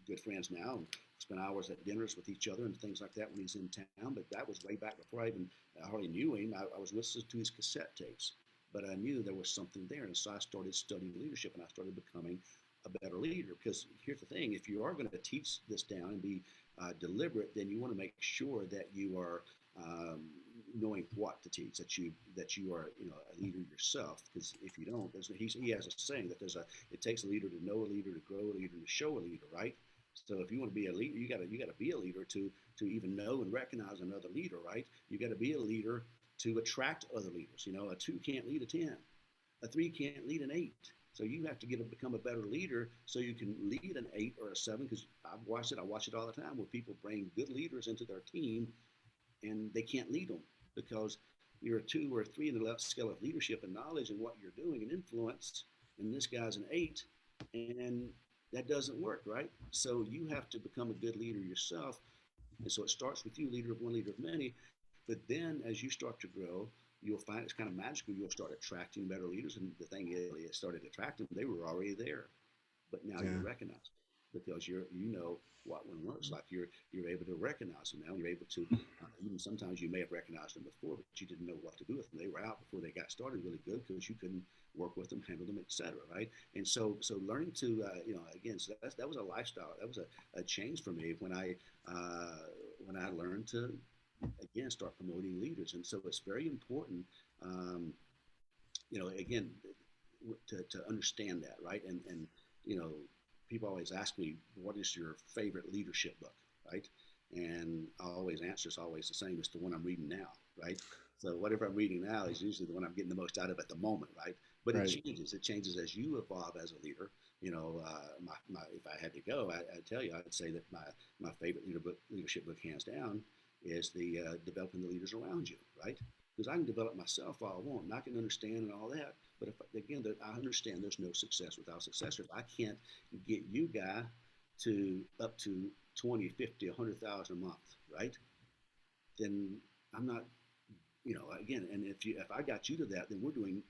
good friends now and spend hours at dinners with each other and things like that when he's in town. But that was way back before I hardly knew him. I was listening to his cassette tapes, but I knew there was something there, and so I started studying leadership and I started becoming a better leader. Because here's the thing: if you are going to teach this down and be deliberate, then you want to make sure that you are um, knowing what to teach, that you are a leader yourself. Because if you don't, he has a saying that it takes a leader to know a leader, to grow a leader, to show a leader, right? So if you want to be a leader, you got to be a leader to even know and recognize another leader, right? You got to be a leader to attract other leaders. A 2 can't lead a 10, a 3 can't lead an 8. So you have to become a better leader so you can lead an 8 or a 7. Because I've watched it. I watch it all the time where people bring good leaders into their team and they can't lead them because you're a 2 or a 3 in the scale of leadership and knowledge and what you're doing and influence, and this guy's an 8, and that doesn't work, right? So you have to become a good leader yourself, and so it starts with you, leader of one, leader of many. But then as you start to grow, you'll find it's kind of magical. You'll start attracting better leaders, and the thing is, it started attracting them. They were already there, but now you're Yeah. recognized because you know what one looks like. You're able to recognize them now. You're able to even sometimes you may have recognized them before, but you didn't know what to do with them. They were out before they got started really good because you couldn't work with them, handle them, etc. Right? And so learning to again, so that was a lifestyle. That was a change for me when I learned to again start promoting leaders. And so it's very important. Again, to understand that, right? And you know, people always ask me, what is your favorite leadership book, right? And I always answer is always the same. It's the one I'm reading now, right? So whatever I'm reading now is usually the one I'm getting the most out of at the moment, right? But it Right. changes. It changes as you evolve as a leader. You know, if I had to go, I'd tell you, I'd say that my favorite leadership book, hands down, is the Developing the Leaders Around You, right? Because I can develop myself all I want, and I can understand and all that. But if again, I understand there's no success without success. If I can't get you guy to up to 20, 50, 100,000 a month, right? Then I'm not, you know, again, and if I got you to that, then we're doing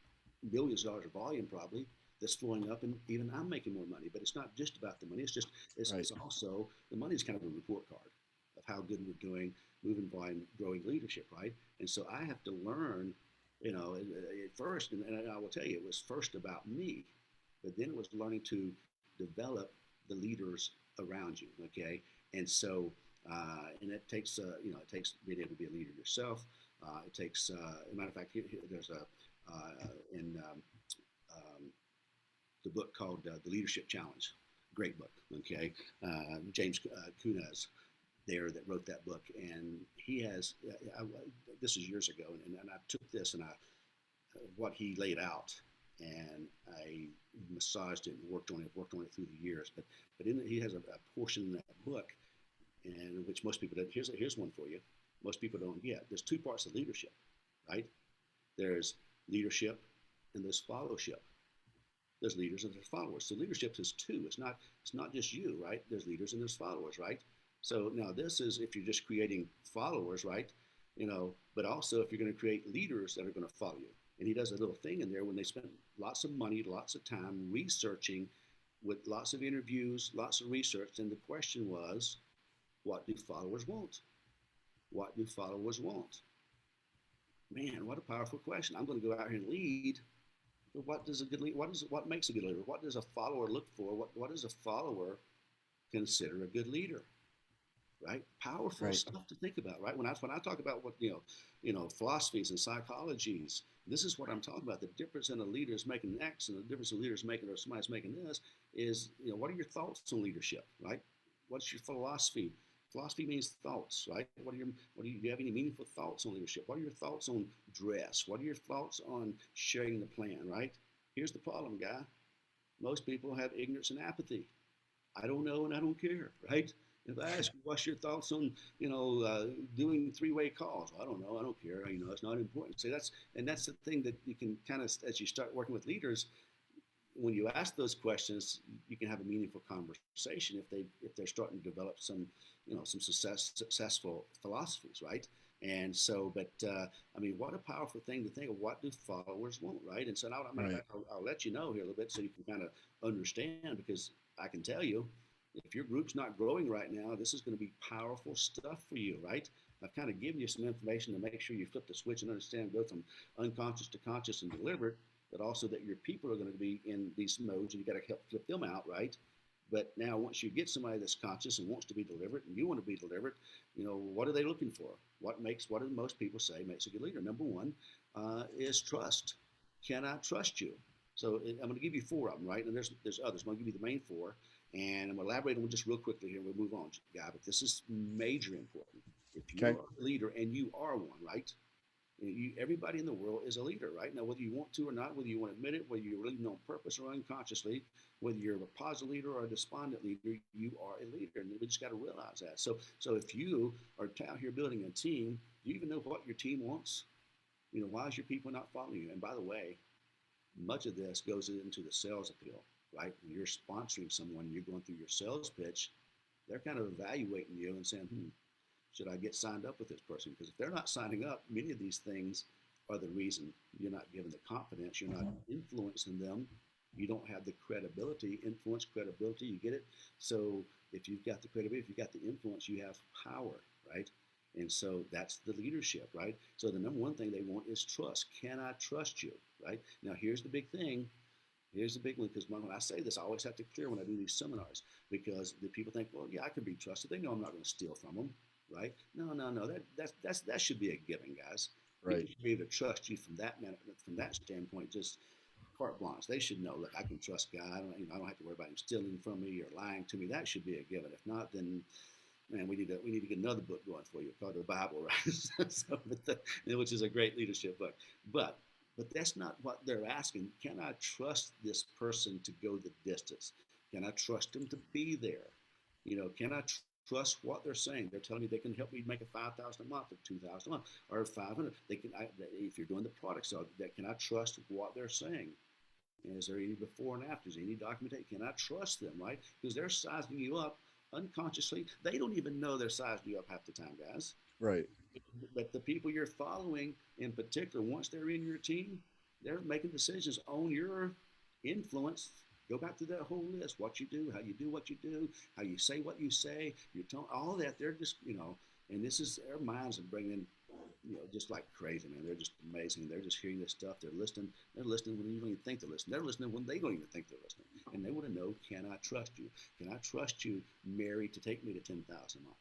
millions of dollars of volume probably that's flowing up, and even I'm making more money. But it's not just about the money. Right. It's also the money is kind of a report card of how good we're doing, moving volume, growing leadership, right? And so I have to learn, you know, at first, and I will tell you, it was first about me, but then it was learning to develop the leaders around you. Okay, and so and it takes you know, it takes being able to be a leader yourself. It takes, as a matter of fact, there's a in the book called The Leadership Challenge. Great book. Okay, James Kunas there that wrote that book, and he has. This is years ago, and I took this and I what he laid out, and I massaged it and worked on it through the years. But he has a portion in that book, and which most people don't. Here's one for you. Most people don't get. There's two parts of leadership, right? There's leadership and there's followership. There's leaders and there's followers. So leadership is two. It's not just you, right? There's leaders and there's followers, right? So now this is if you're just creating followers, right? You know, but also if you're going to create leaders that are going to follow you. And he does a little thing in there when they spend lots of money, lots of time researching with lots of interviews, lots of research. And the question was, what do followers want? What do followers want? Man, what a powerful question. I'm going to go out here and lead. But what does a good leader, what makes a good leader? What does a follower look for? What does a follower consider a good leader? Right? Powerful Right. stuff to think about, right? When I talk about what philosophies and psychologies, this is what I'm talking about. The difference in a leader is making X, and the difference in a leader is making, or somebody's making this, is what are your thoughts on leadership, right? What's your philosophy? Philosophy means thoughts, right? Do you have any meaningful thoughts on leadership? What are your thoughts on dress? What are your thoughts on sharing the plan, right? Here's the problem, guy. Most people have ignorance and apathy. I don't know and I don't care, right? If I ask you what's your thoughts on, doing three-way calls, well, I don't know, I don't care. It's not important. See, that's the thing that you can kind of, as you start working with leaders, when you ask those questions, you can have a meaningful conversation if they're starting to develop some successful philosophies, right? And so, but I mean, what a powerful thing to think of. What do followers want, right? And so, now, matter of Right. fact, I'll let you know here a little bit so you can kind of understand, because I can tell you, if your group's not growing right now, this is going to be powerful stuff for you, right? I've kind of given you some information to make sure you flip the switch and understand, go from unconscious to conscious and deliberate, but also that your people are going to be in these modes and you got to help flip them out, right? But now, once you get somebody that's conscious and wants to be deliberate, and you want to be deliberate, what are they looking for? What do most people say makes a good leader? Number one is trust. Can I trust you? So I'm going to give you four of them, right? And there's others. I'm going to give you the main four, and I'm going to elaborate on them just real quickly here. We'll move on, guy. But this is major important. If you Okay. are a leader, and you are one, right? Everybody in the world is a leader, right? Now, whether you want to or not, whether you want to admit it, whether you're leading on purpose or unconsciously, whether you're a positive leader or a despondent leader, you are a leader, and we just got to realize that. So if you are out here building a team, do you even know what your team wants? Why is your people not following you? And by the way, much of this goes into the sales appeal, right? When you're sponsoring someone, you're going through your sales pitch, they're kind of evaluating you and saying, should I get signed up with this person? Because if they're not signing up, many of these things are the reason you're not given the confidence, you're not influencing them, you don't have the credibility, influence, credibility, you get it? So if you've got the credibility, if you've got the influence, you have power, right? And so that's the leadership, right? So the number one thing they want is trust. Can I trust you, right? Now, here's the big thing. Here's the big one, because when I say this, I always have to clear when I do these seminars, because the people think, well, yeah, I can be trusted. They know I'm not going to steal from them, right? No, no, no. That should be a given, guys. People Right. should be able to trust you from that standpoint. Just carte blanche. They should know, look, I can trust God. I don't have to worry about him stealing from me or lying to me. That should be a given. If not, then man, we need to get another book going for you called the Bible, right? Which is a great leadership book. But but that's not what they're asking. Can I trust this person to go the distance? Can I trust them to be there? Can I trust what they're saying? They're telling me they can help me make a 5,000 a month or 2,000 a month or 500. They can. If you're doing the product side, that can I trust what they're saying? Is there any before and afters? Any documentation? Can I trust them, right? Because they're sizing you up unconsciously. They don't even know they're sizing you up half the time, guys. Right. But the people you're following in particular, once they're in your team, they're making decisions on your influence. Go back to that whole list: what you do, how you do what you do, how you say what you say, your tone, all of that. They're just, and this is their minds are bringing, just like crazy, man. They're just amazing. They're just hearing this stuff. They're listening. They're listening when you don't even think they're listening. They're listening when they don't even think they're listening. And they want to know, can I trust you? Can I trust you, Mary, to take me to 10,000 a month?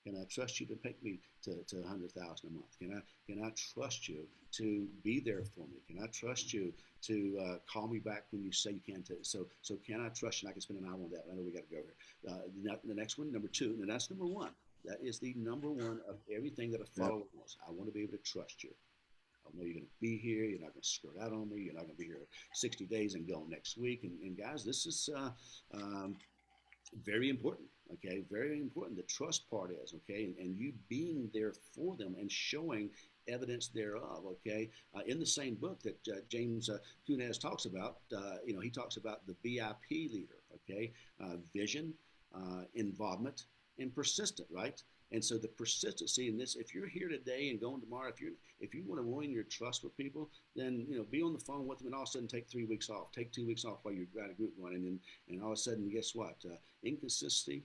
Can I trust you to take me to 100,000 a month? Can I trust you to be there for me? Can I trust you to call me back when you say you can? So can I trust you? And I can spend an hour on that. I know we got to go here. The next one, number two, and that's number one. That is the number one of everything that a Yep. follower wants. I want to be able to trust you. I know you're going to be here. You're not going to skirt out on me. You're not going to be here 60 days and go next week. And guys, this is um, very important. Okay, very important. The trust part is okay, and you being there for them and showing evidence thereof. Okay, in the same book that James Kunaz talks about, he talks about the VIP leader. Okay, vision, involvement, and persistent. Right. And so the persistency in this, if you're here today and going tomorrow, if you want to ruin your trust with people, then be on the phone with them and all of a sudden take 3 weeks off, take 2 weeks off while you've got a group going, and all of a sudden, guess what? Inconsistency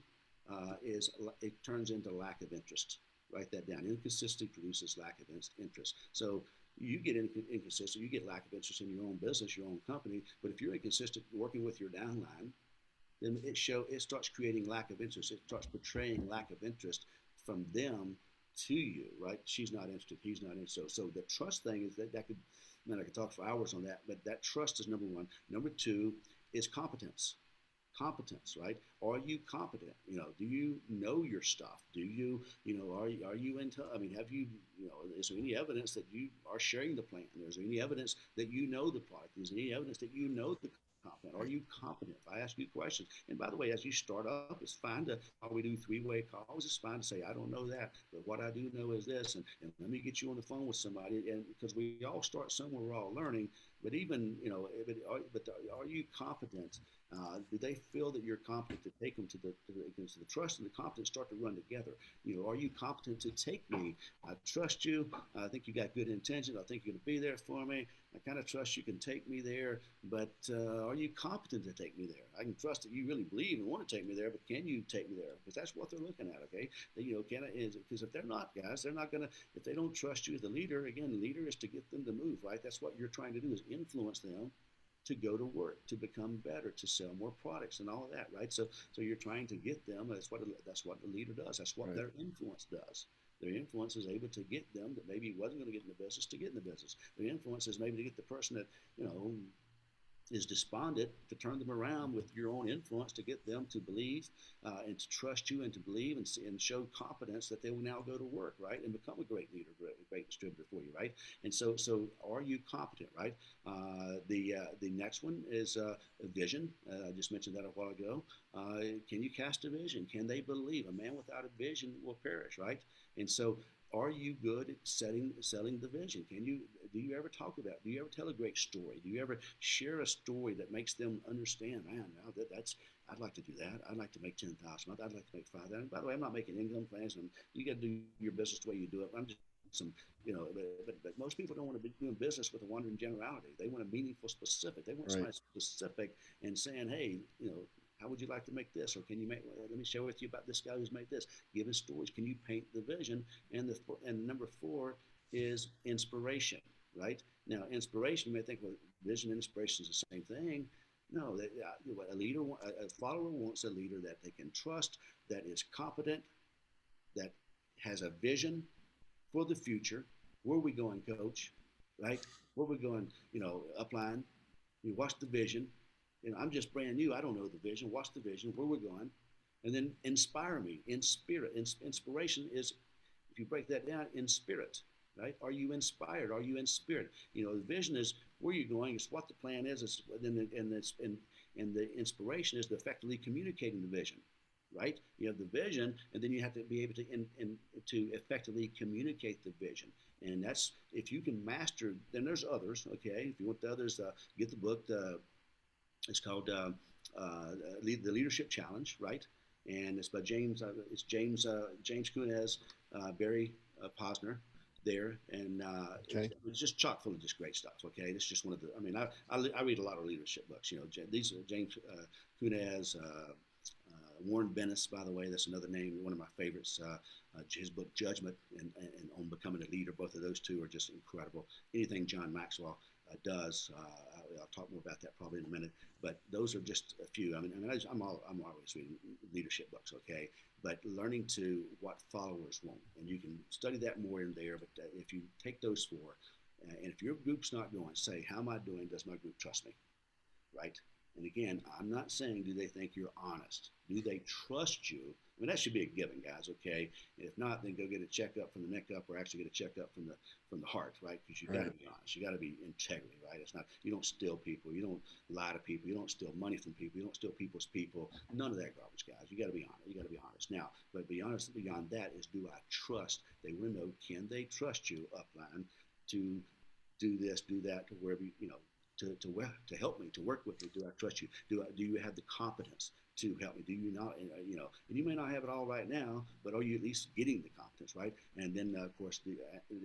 is it turns into lack of interest. Write that down. Inconsistency produces lack of interest. So you get inconsistent, you get lack of interest in your own business, your own company. But if you're inconsistent working with your downline, then it starts creating lack of interest. It starts portraying lack of interest from them to you, right? She's not interested. He's not interested. So the trust thing is that could, man, I could talk for hours on that, but that trust is number one. Number two is competence. Competence, right? Are you competent? Do you know your stuff? Do you, are you into, I mean, have you, is there any evidence that you are sharing the plan? Is there any evidence that you know the product? Is there any evidence that you know the competent? Are you competent? If I ask you questions, and by the way, as you start up, it's fine to, while we do three-way calls, it's fine to say, I don't know that, but what I do know is this, and let me get you on the phone with somebody, and because we all start somewhere, we're all learning, but even, but are you competent? Do they feel that you're competent to take them to the trust and the competence start to run together? Are you competent to take me? I trust you. I think you got good intentions. I think you're going to be there for me. I kind of trust you can take me there, but are you competent to take me there? I can trust that you really believe and want to take me there, but can you take me there? Because that's what they're looking at, okay? Because if they're not, guys, they're not going to, if they don't trust you as the leader, again, the leader is to get them to move, right? That's what you're trying to do is influence them to go to work, to become better, to sell more products and all of that, right? So you're trying to get them. That's what the leader does. That's what their influence does. Their influence is able to get them that maybe wasn't going to get in the business to get in the business. Their influence is maybe to get the person that is despondent to turn them around with your own influence to get them to believe and to trust you and to believe and show confidence that they will now go to work, right, and become a great leader, great distributor for you, right? And so are you competent, right? The next one is vision. I just mentioned that a while ago. Can you cast a vision? Can they believe? A man without a vision will perish, right? And so are you good at selling the vision? Do you ever talk about, do you ever tell a great story? Do you ever share a story that makes them understand, man, that's, I'd like to do that. I'd like to make 10,000 a month. I'd like to make 5,000. By the way, I'm not making income plans, and you got to do your business the way you do it. I'm just but most people don't want to be doing business with a wandering generality. They want a meaningful specific. They want Right. somebody specific and saying, hey, how would you like to make this? Or can you let me share with you about this guy who's made this. Giving stories. Can you paint the vision? And number four is inspiration, right? Now, inspiration, you may think, well, vision and inspiration is the same thing. No, a follower wants a leader that they can trust, that is competent, that has a vision for the future. Where are we going, coach? Right? Where are we going, upline? What's the vision? I'm just brand new. I don't know the vision. What's the vision? Where we're going? And then inspire me in spirit. Inspiration is, if you break that down, in spirit, right? Are you inspired? Are you in spirit? The vision is where you're going. It's what the plan is. And the inspiration is to effectively communicating the vision, right? You have the vision, and then you have to be able to effectively communicate the vision. And that's, if you can master. Then there's others. Okay, if you want the others, get the book. It's called the Leadership Challenge, right? And it's by James. It's James Kunez, Barry Posner there, and Okay. it's just chock full of just great stuff. Okay, it's just one of the. I mean, I read a lot of leadership books. These are James Kunez. Warren Bennis, by the way, that's another name, one of my favorites. His book Judgment and On Becoming a Leader, both of those two are just incredible. Anything John Maxwell does, I'll talk more about that probably in a minute. But those are just a few. I'm always reading leadership books, okay? But learning to what followers want, and you can study that more in there. But if you take those four, and if your group's not going, say, how am I doing? Does my group trust me? Right? And again, I'm not saying do they think you're honest? Do they trust you? I mean, that should be a given, guys. Okay. And if not, then go get a checkup from the neck up, or actually get a checkup from the heart, right? Because you got to Right. be honest. You got to be integrity, right? It's not, you don't steal people, you don't lie to people, you don't steal money from people, you don't steal people's people. None of that garbage, guys. You got to be honest. You got to be honest. Now, but be honest beyond that is, do I trust? They want to know, can they trust you upline to do this, do that, to wherever to help me, to work with me? Do I trust you? Do you have the competence to help me? Do you not? And you may not have it all right now, but are you at least getting the competence, right? And then of course,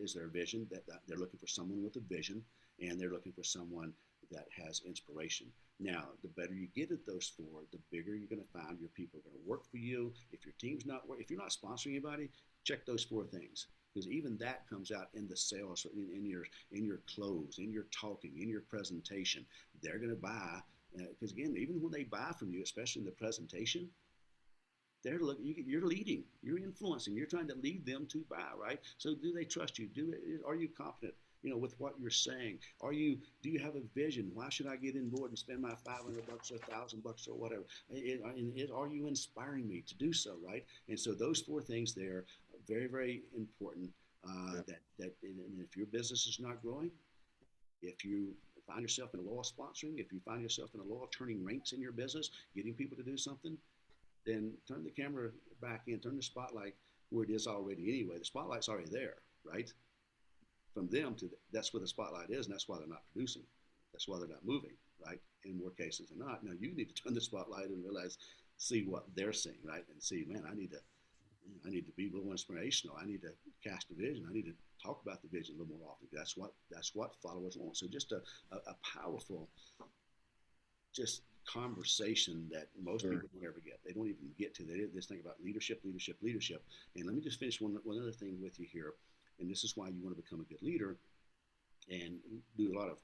is there a vision that they're looking for someone with a vision, and they're looking for someone that has inspiration. Now, the better you get at those four, the bigger you're going to find your people are going to work for you. If your team's not, if you're not sponsoring anybody, check those four things, because even that comes out in the sales, in your close, in your talking, in your presentation. They're going to buy, because again, even when they buy from you, especially in the presentation, you're leading, you're influencing, you're trying to lead them to buy, right? So do they trust you? Are you confident? With what you're saying, do you have a vision? Why should I get in board and spend my $500 or $1,000 or whatever? Are you inspiring me to do so, right? And so those four things there are very, very important. Yeah. And if your business is not growing, if you find yourself in a law sponsoring, if you find yourself in a law turning ranks in your business, getting people to do something, then turn the camera back in, turn the spotlight where it is already anyway. The spotlight's already there, right? From them to that's where the spotlight is, and that's why they're not producing. That's why they're not moving, right? In more cases than not. Now you need to turn the spotlight and realize, see what they're seeing, right? And see, man, I need to be a little inspirational. I need to cast a vision. I need to talk about the vision a little more often. That's what followers want. So just a powerful, just conversation that most Sure. people don't ever get. They don't even get to. They just think about leadership, leadership, leadership. And let me just finish one other thing with you here. And this is why you want to become a good leader and do a lot of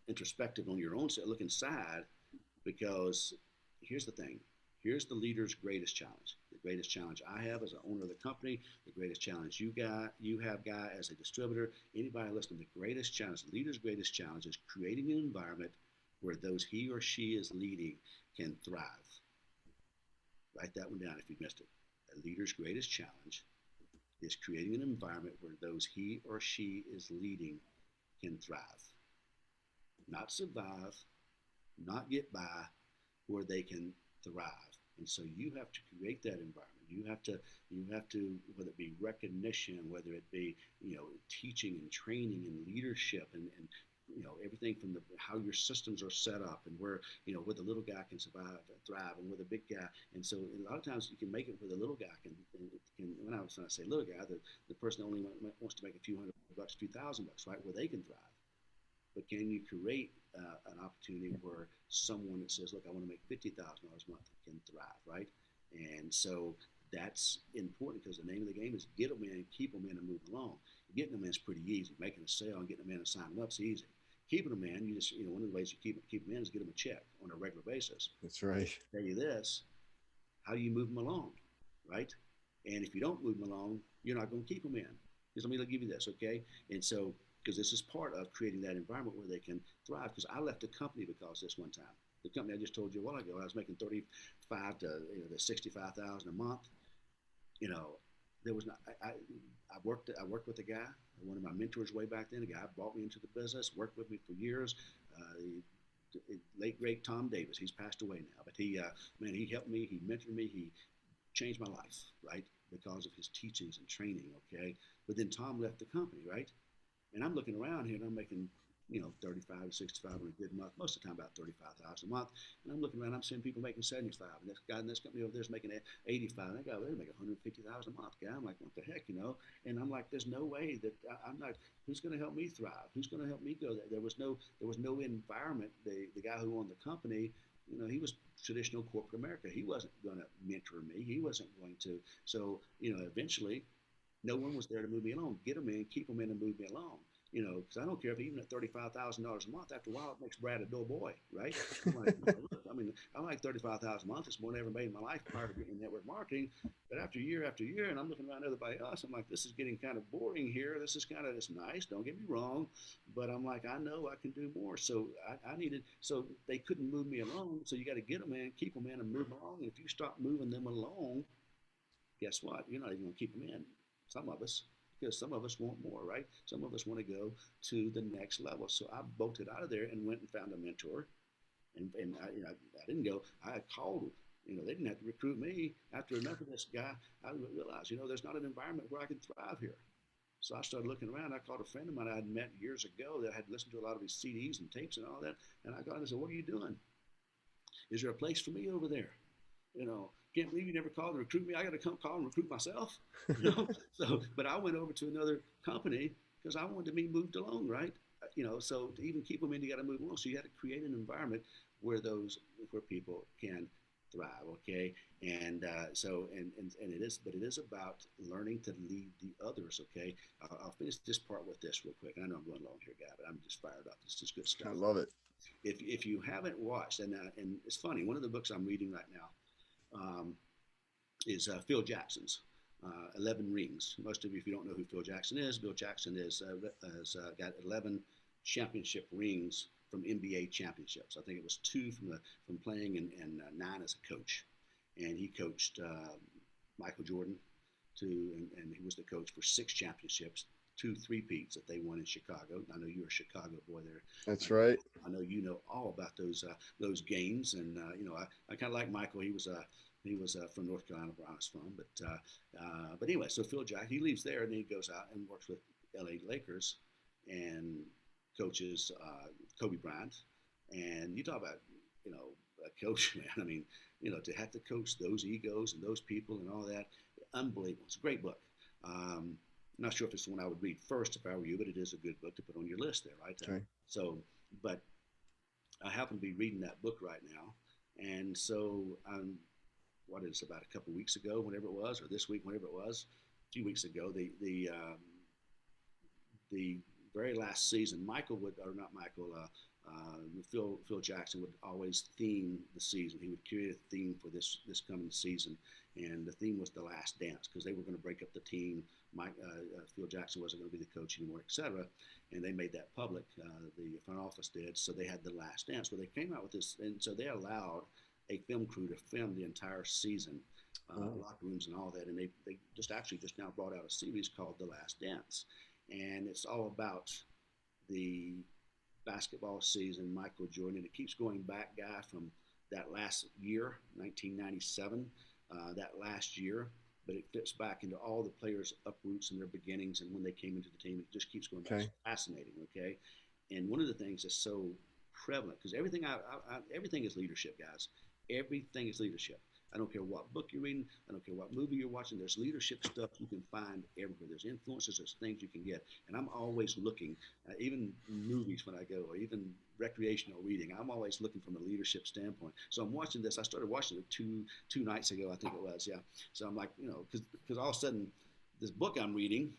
introspective on your own set, look inside, because here's the thing. Here's the leader's greatest challenge. The greatest challenge I have as an owner of the company, the greatest challenge you have, guy, as a distributor, anybody listening, the greatest challenge, the leader's greatest challenge is creating an environment where those he or she is leading can thrive. Write that one down if you missed it. A leader's greatest challenge is creating an environment where those he or she is leading can thrive. Not survive, not get by, where they can thrive. And so you have to create that environment. You have to, whether it be recognition, whether it be, teaching and training and leadership and everything from how your systems are set up, and where the little guy can survive, thrive, and where the big guy. And so a lot of times you can make it where the little guy can when I say little guy, the person only wants to make a few $100, a few $1,000, right, where they can thrive. But can you create an opportunity where someone that says, look, I want to make $50,000 a month can thrive, right? And so that's important, because the name of the game is get them in, keep them in, and move along. Getting them in is pretty easy. Making a sale and getting them in and signing them up is easy. Keeping them in, one of the ways you keep them in is get them a check on a regular basis. That's right. I'll tell you this, how do you move them along, right? And if you don't move them along, you're not going to keep them in. Because let me give you this, okay? And so because this is part of creating that environment where they can thrive. Because I left the company because this one time, the company I just told you a while ago, I was making 35 to the 65,000 a month. You know, there was not. I worked with a guy, one of my mentors way back then. A guy brought me into the business, worked with me for years. Late great Tom Davis. He's passed away now, but man, he helped me. He mentored me. He changed my life, right, because of his teachings and training. Okay, but then Tom left the company, right, and I'm looking around here and I'm making 35 to 65 on a good month, most of the time about 35,000 a month. And I'm looking around, I'm seeing people making 75. And this guy in this company over there is making 85. And that guy over there is making 150,000 a month. Guy, I'm like, what the heck? And I'm like, there's no way that I'm not, who's going to help me thrive? Who's going to help me go there? There was no environment. The guy who owned the company, he was traditional corporate America. He wasn't going to mentor me. He wasn't going to. So, eventually, no one was there to move me along. Get them in, keep them in, and move me along. Because I don't care if even at $35,000 a month, after a while, it makes Brad a dull boy, right? I'm like, look, I like 35,000 a month. It's more than I ever made in my life prior to getting in network marketing. But after year, and I'm looking around everybody else, I'm like, this is getting kind of boring here. This is kind of, it's nice. Don't get me wrong, but I'm like, I know I can do more. So so they couldn't move me along. So you got to get them in, keep them in, and move them along. And if you stop moving them along, guess what? You're not even going to keep them in. Some of us, because some of us want more, right? Some of us want to go to the next level. So I bolted out of there and went and found a mentor. And I didn't go. I called them. They didn't have to recruit me. After enough of this guy, I realized, there's not an environment where I can thrive here. So I started looking around. I called a friend of mine I had met years ago that I had listened to a lot of his CDs and tapes and all that. And I got him and said, what are you doing? Is there a place for me over there? Can't believe you never called to recruit me. I got to come call and recruit myself. So, but I went over to another company because I wanted to be moved along, right? So to even keep them in, you got to move along. So you got to create an environment where people can thrive. Okay, and it is about learning to lead the others. Okay, I'll finish this part with this real quick. I know I'm going long here, guy, but I'm just fired up. This is good stuff. I love it. If you haven't watched, and it's funny, one of the books I'm reading right now is Phil Jackson's 11 Rings. Most of you, if you don't know who Phil Jackson is, Bill Jackson has got 11 championship rings from NBA championships. I think it was 2 from playing and 9 as a coach. And he coached Michael Jordan and he was the coach for 6 championships, 2 3-peats that they won in Chicago. I know you're a Chicago boy there. That's right. I know you know all about those games, and I kind of like Michael. He was from North Carolina, where I was from, but anyway, so Phil Jack, he leaves there and then he goes out and works with L.A. Lakers and coaches Kobe Bryant, and you talk about a coach, man. To have to coach those egos and those people and all that, unbelievable. It's a great book. I'm not sure if it's the one I would read first if I were you, but it is a good book to put on your list there, right? Okay. So, but I happen to be reading that book right now, and so what is it, about a couple of weeks ago, whenever it was, or this week, whenever it was, a few weeks ago, the very last season, Phil Jackson would always theme the season. He would create a theme for this coming season, and the theme was The Last Dance, because they were going to break up the team. Phil Jackson wasn't going to be the coach anymore, etc. And they made that public. The front office did, so they had The Last Dance, where they came out with this, and so they allowed a film crew to film the entire season, locker rooms and all that, and they just now brought out a series called The Last Dance, and it's all about the basketball season, Michael Jordan. It keeps going back, guy, from that last year, 1997, that last year, but it fits back into all the players' uproots and their beginnings and when they came into the team. It just keeps going back. Okay. It's fascinating, okay? And one of the things that's so prevalent, because everything is leadership, guys. Everything is leadership. I don't care what book you're reading. I don't care what movie you're watching. There's leadership stuff you can find everywhere. There's influences. There's things you can get. And I'm always looking, even movies when I go, or even recreational reading, I'm always looking from a leadership standpoint. So I'm watching this. I started watching it two nights ago, I think it was, yeah. So I'm like, because all of a sudden, this book I'm reading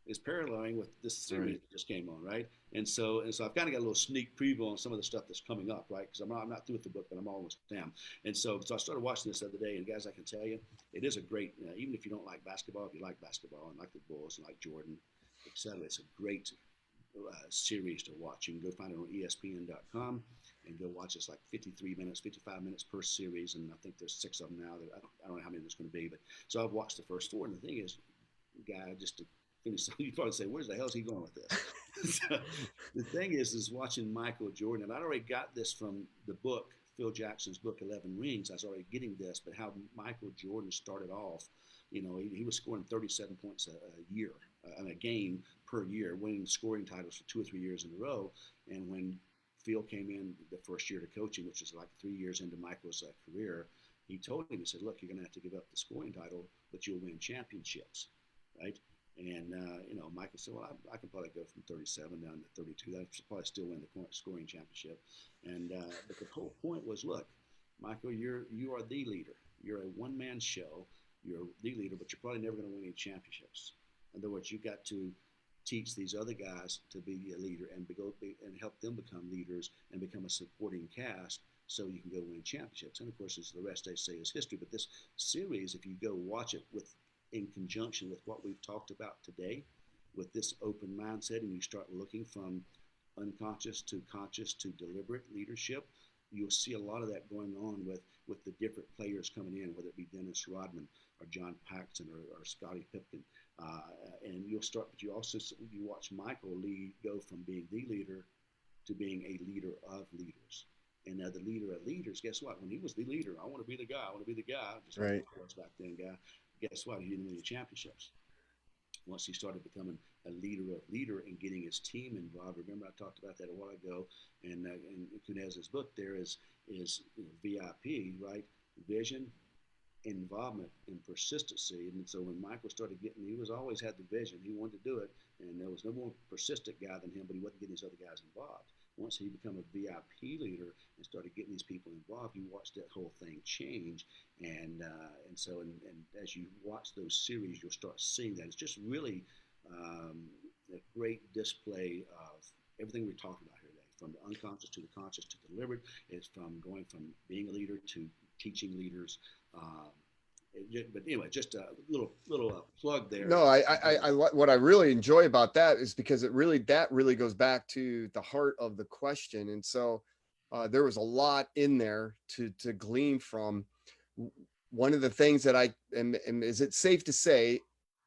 is paralleling with this series that just came on, right? And so I've kind of got a little sneak preview on some of the stuff that's coming up, right? Because I'm not through with the book, but I'm almost am. And so I started watching this the other day, and guys, I can tell you, it is a great, even if you don't like basketball, if you like basketball and like the Bulls and like Jordan, etc., it's a great series to watch. You can go find it on ESPN.com and go watch. It's like 53 minutes, 55 minutes per series, and I think there's 6 of them now. I don't know how many there's going to be, but so I've watched the first 4. And the thing is, guy, just to finish, you probably say, "Where's the hell is he going with this?" So, the thing is watching Michael Jordan. And I'd already got this from the book, Phil Jackson's book, 11 Rings. I was already getting this, but how Michael Jordan started off. He was scoring 37 points a year, in a game per year, winning scoring titles for 2 or 3 years in a row. And when Phil came in the first year to coaching, which is like 3 years into Michael's career, he told him, he said, "Look, you're going to have to give up the scoring title, but you'll win championships." Right? And Michael said, "Well, I can probably go from 37 down to 32. That probably still win the scoring championship." And but the whole point was, look, Michael, you are the leader. You're a one-man show. You're the leader, but you're probably never going to win any championships. In other words, you've got to teach these other guys to be a leader and and help them become leaders and become a supporting cast, so you can go win championships. And of course, as the rest they say is history. But this series, if you go watch it in conjunction with what we've talked about today, with this open mindset, and you start looking from unconscious to conscious to deliberate leadership, you'll see a lot of that going on with the different players coming in, whether it be Dennis Rodman or John Paxson or Scottie Pippen. And but you watch Michael go from being the leader to being a leader of leaders. And now the leader of leaders, guess what? When he was the leader, I want to be the guy. I want to be the guy. Just like Right. I was back then, guy. Guess what? He didn't win any championships. Once he started becoming a leader of leader and getting his team involved. Remember, I talked about that a while ago. And Kunez's book there is VIP, right? Vision, involvement, and persistency. And so when Michael started he was always had the vision. He wanted to do it, and there was no more persistent guy than him, but he wasn't getting these other guys involved. Once he became a VIP leader and started getting these people involved, you watched that whole thing change. And as you watch those series, you'll start seeing that. It's just really a great display of everything we're talking about here today, from the unconscious to the conscious to the deliberate. It's from going from being a leader to teaching leaders. Um, but anyway, just a little plug there. No, what I really enjoy about that is because that really goes back to the heart of the question. And so there was a lot in there to glean from. One of the things that is it safe to say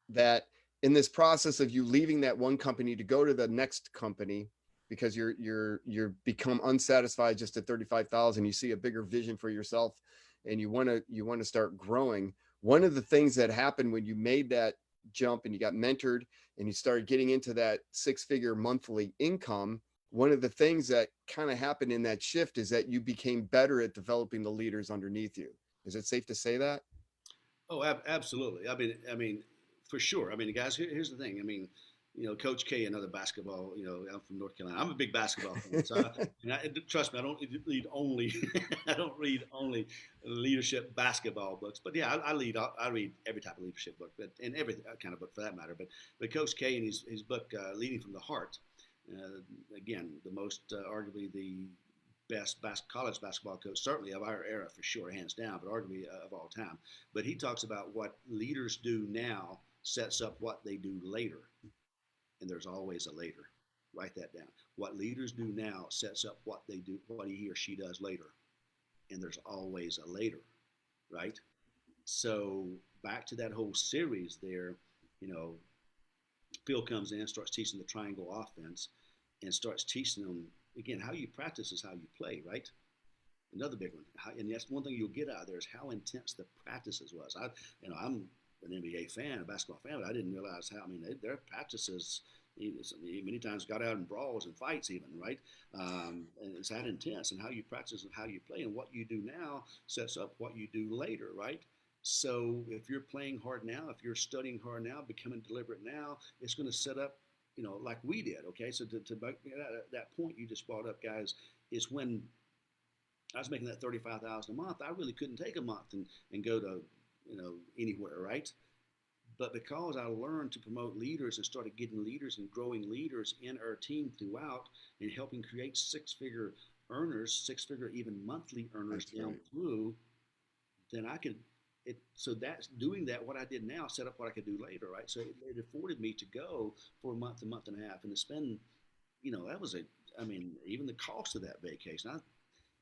that in this process of you leaving that one company to go to the next company, because you're become unsatisfied just at 35,000, you see a bigger vision for yourself, and you want to start growing. One of the things that happened when you made that jump and you got mentored and you started getting into that 6-figure monthly income, one of the things that kind of happened in that shift is that you became better at developing the leaders underneath you. Is it safe to say that? Oh, absolutely. I mean, for sure. I mean, guys, here's the thing. I mean, Coach K, another basketball. I'm from North Carolina. I'm a big basketball fan. So, trust me, I don't read only, I don't read only leadership basketball books. But yeah, I read every type of leadership book, and every kind of book for that matter. But Coach K and his book, Leading from the Heart. Again, the most arguably the best college basketball coach, certainly of our era for sure, hands down, but arguably of all time. But he talks about what leaders do now sets up what they do later. And there's always a later. Write that down. What leaders do now sets up what they do, what he or she does later. And there's always a later, right? So back to that whole series there, you know, Phil comes in, starts teaching the triangle offense, and starts teaching them again how you practice is how you play, right? Another big one, and that's one thing you'll get out of there is how intense the practices was. I'm an NBA fan, a basketball fan, but I didn't realize how. I mean, their practices many times got out in brawls and fights, even right. And it's that intense, and how you practice and how you play, and what you do now sets up what you do later, right? So if you're playing hard now, if you're studying hard now, becoming deliberate now, it's going to set up, like we did. Okay, so to that point you just brought up, guys, is when I was making that 35,000 a month. I really couldn't take a month and go to anywhere, right? But because I learned to promote leaders and started getting leaders and growing leaders in our team throughout and helping create six-figure earners, six-figure even monthly earners That's down right. through, then I could. So that's doing that. What I did now set up what I could do later, right? So it afforded me to go for a month and a half, and to spend that was I mean, even the cost of that vacation,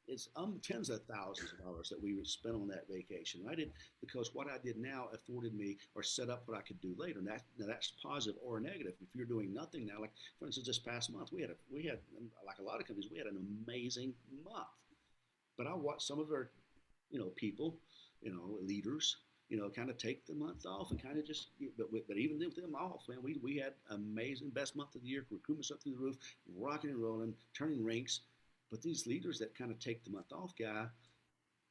it's tens of thousands of dollars that we would spend on that vacation. And I did because what I did now afforded me or set up what I could do later. And that's positive or negative. If you're doing nothing now, like for instance, this past month we had like a lot of companies, we had an amazing month. But I watched some of our, people, leaders, kind of take the month off and kind of just, but even with them off, man, we had amazing best month of the year, recruitment's up through the roof, rocking and rolling, turning ranks. But these leaders that kind of take the month off, guy,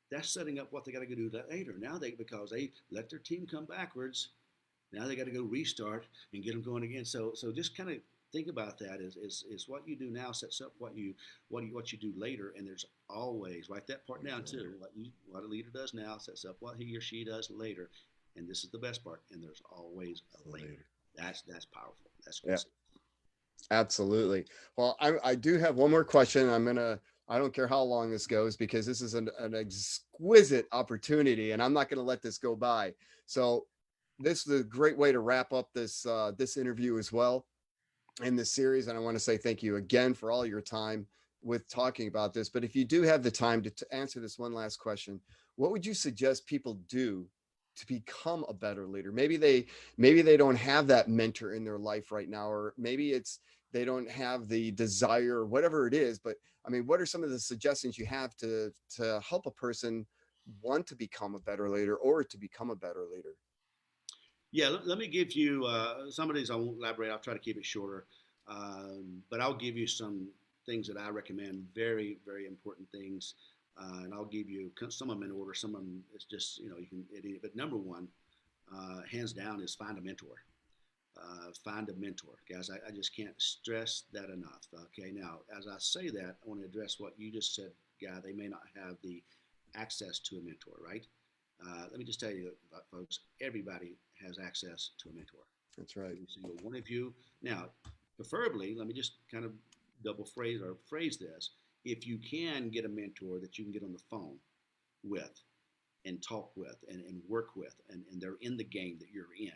that's setting up what they got to go do later. Now because they let their team come backwards, now they got to go restart and get them going again. So just kind of think about that. Is what you do now sets up what you do later. And there's always, write that part down too. What a leader does now sets up what he or she does later. And this is the best part. And there's always a later. That's powerful. That's good. Yeah, absolutely. Well, I do have one more question. I don't care how long this goes because this is an exquisite opportunity and I'm not going to let this go by. So this is a great way to wrap up this interview as well in this series. And I want to say thank you again for all your time with talking about this. But if you do have the time to answer this one last question, what would you suggest people do to become a better leader? Maybe they don't have that mentor in their life right now, or maybe it's they don't have the desire, or whatever it is. But I mean, what are some of the suggestions you have to help a person want to become a better leader or to become a better leader? Yeah, let me give you some of these. I won't elaborate. I'll try to keep it shorter, but I'll give you some things that I recommend. Very, very important things, and I'll give you some of them in order. Some of them it's just you can. But number one, hands down, is find a mentor. Find a mentor, guys. I just can't stress that enough. Okay, now as I say that, I want to address what you just said, guy. They may not have the access to a mentor, right? Let me just tell you, folks, everybody has access to a mentor. That's right. Every single one of you. Now, preferably, let me just kind of double phrase or phrase this. If you can get a mentor that you can get on the phone with and talk with and work with, and they're in the game that you're in,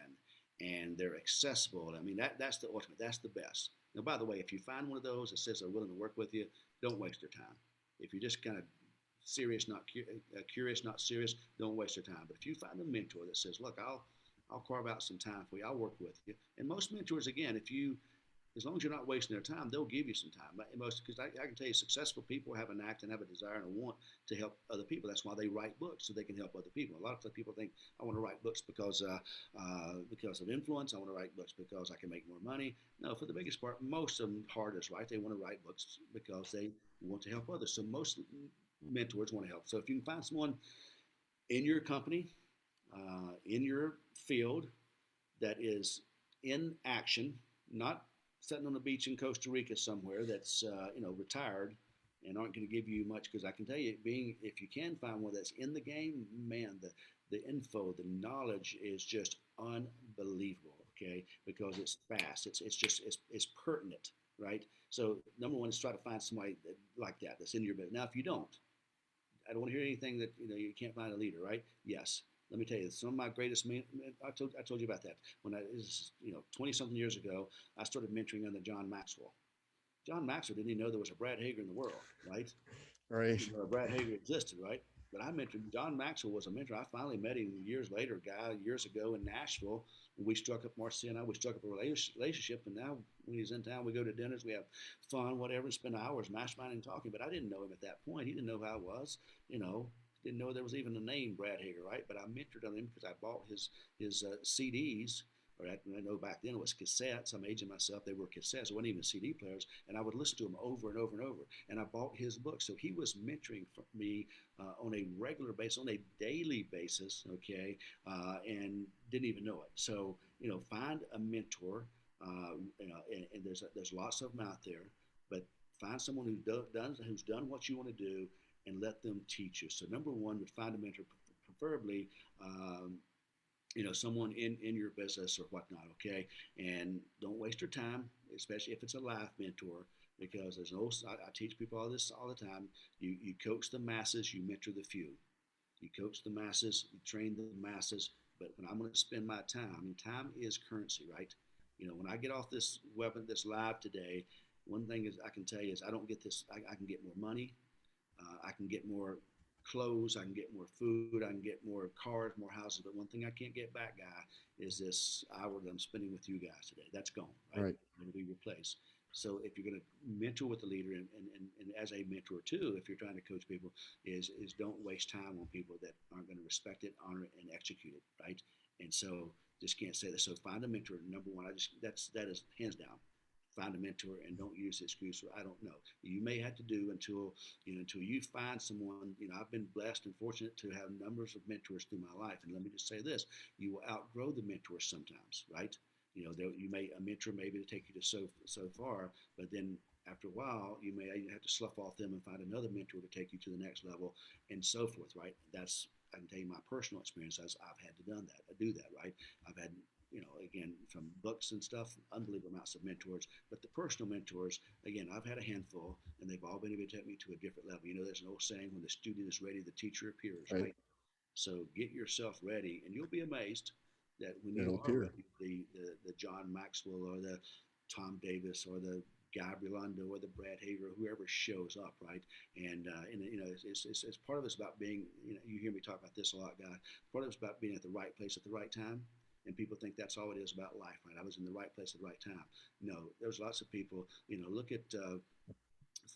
and they're accessible. I mean, that's the ultimate. That's the best. Now, by the way, if you find one of those that says they're willing to work with you, don't waste your time. If you're just kind of serious, not curious, not serious, don't waste your time. But if you find a mentor that says, "Look, I'll carve out some time for you. I'll work with you." And most mentors, again, as long as you're not wasting their time, they'll give you some time. Most, because I can tell you, successful people have an act and have a desire and a want to help other people. That's why they write books, so they can help other people. A lot of people think, I want to write books because of influence. I want to write books because I can make more money. No, for the biggest part, most of them artists, right? They want to write books because they want to help others. So most mentors want to help. So if you can find someone in your company, in your field, that is in action, not sitting on the beach in Costa Rica somewhere that's retired and aren't going to give you much, because I can tell you, if you can find one that's in the game, man, the info, the knowledge is just unbelievable. Okay, because it's fast, it's pertinent, right? So number one is try to find somebody like that that's in your business. Now, if you don't, I don't want to hear anything that you can't find a leader, right? Yes. Let me tell you, some of my greatest I told you about that when I was 20 something years ago. I started mentoring under John Maxwell. John Maxwell didn't even know there was a Brad Hager in the world, right? Right. Brad Hager existed, right? But I mentored John Maxwell was a mentor. I finally met him years later, guy years ago in Nashville, and we struck up Marcia and I. We struck up a relationship, and now when he's in town, we go to dinners, we have fun, whatever, and spend hours masterminding and talking. But I didn't know him at that point. He didn't know who I was, didn't know there was even a name Brad Hager, right? But I mentored on him because I bought his CDs. Or I know back then it was cassettes. I'm aging myself. They were cassettes. It wasn't even CD players. And I would listen to them over and over and over. And I bought his book. So he was mentoring for me on a regular basis, on a daily basis, okay, and didn't even know it. So, find a mentor, and there's lots of them out there, but find someone who's done what you want to do and let them teach you. So number one would find a mentor, preferably someone in your business or whatnot, okay? And don't waste your time, especially if it's a life mentor, because there's no, I teach people all this all the time. You coach the masses, you mentor the few. You coach the masses, you train the masses, but when I'm going to spend my time, I mean, time is currency, right? When I get off this live today, One thing is I can tell you is I don't get this. I can get more money. I can get more clothes. I can get more food. I can get more cars, more houses. But one thing I can't get back, guy, is this hour that I'm spending with you guys today. That's gone, right? Right. Going to be replaced. So if you're going to mentor with the leader, and as a mentor too, if you're trying to coach people, is don't waste time on people that aren't going to respect it, honor it, and execute it, right? And so just can't say that. So find a mentor. Number one, that is hands down. Find a mentor and don't use the excuse I don't know. You may have to do until you find someone. I've been blessed and fortunate to have numbers of mentors through my life. And let me just say this: you will outgrow the mentors sometimes, right? You may a mentor maybe to take you to so far, but then after a while you may have to slough off them and find another mentor to take you to the next level, and so forth, right? That's I can tell you my personal experience as I've had to done that. I do that, right? I've had again, from books and stuff, unbelievable amounts of mentors. But the personal mentors, again, I've had a handful, and they've all been able to take me to a different level. There's an old saying: when the student is ready, the teacher appears, Right. right? So get yourself ready, and you'll be amazed that when It'll you are appear. ready, the John Maxwell or the Tom Davis or the Gabrielando or the Brad Hager, whoever shows up, right? And it's part of it's about being. You hear me talk about this a lot, guys. Part of it's about being at the right place at the right time. And people think that's all it is about life, right? I was in the right place at the right time. No, there's lots of people. Look at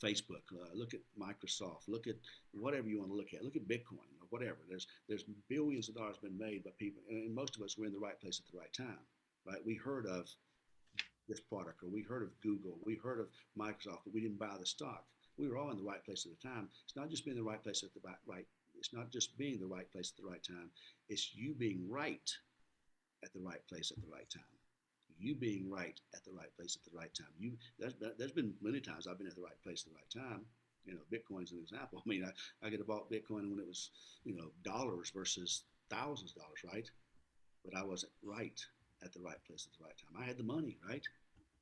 Facebook, look at Microsoft, look at whatever you want to look at. Look at Bitcoin or whatever. There's billions of dollars been made by people, and most of us were in the right place at the right time, right? We heard of this product, or we heard of Google, we heard of Microsoft, but we didn't buy the stock. We were all in the right place at the time. It's not just being the right place at the right. It's not just being the right place at the right time. It's you being right at the right place at the right time. You being right at the right place at the right time. There's been many times I've been at the right place at the right time. Bitcoin's an example. I mean, I could have bought Bitcoin when it was, dollars versus thousands of dollars, right? But I wasn't right at the right place at the right time. I had the money, right?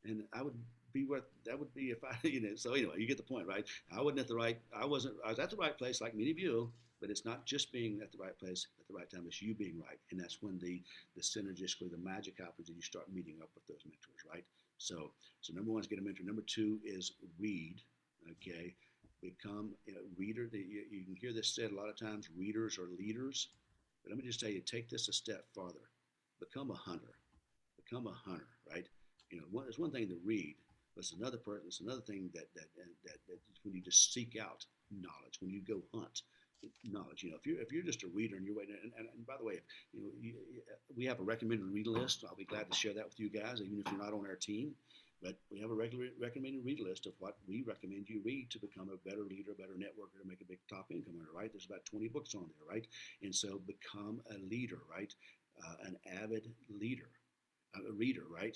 And I would be what that would be if I, So anyway, you get the point, right? I wasn't at the right. I was at the right place, like many of you. But it's not just being at the right place at the right time. It's you being right, and that's when the synergistically the magic happens, and you start meeting up with those mentors, right? So number one is get a mentor. Number two is read. Okay, become a reader. You can hear this said a lot of times. Readers are leaders. But let me just tell you, take this a step farther. Become a hunter. Become a hunter, right? It's one thing to read, but it's another person. It's another thing that when you just seek out knowledge, when you go hunt knowledge. If you're just a reader and you're waiting, and by the way, we have a recommended read list. I'll be glad to share that with you guys, even if you're not on our team. But we have a regular recommended read list of what we recommend you read to become a better leader, a better networker, to make a big top income earner, right? There's about 20 books on there, right? And so become a leader, right? An avid leader, a reader, right?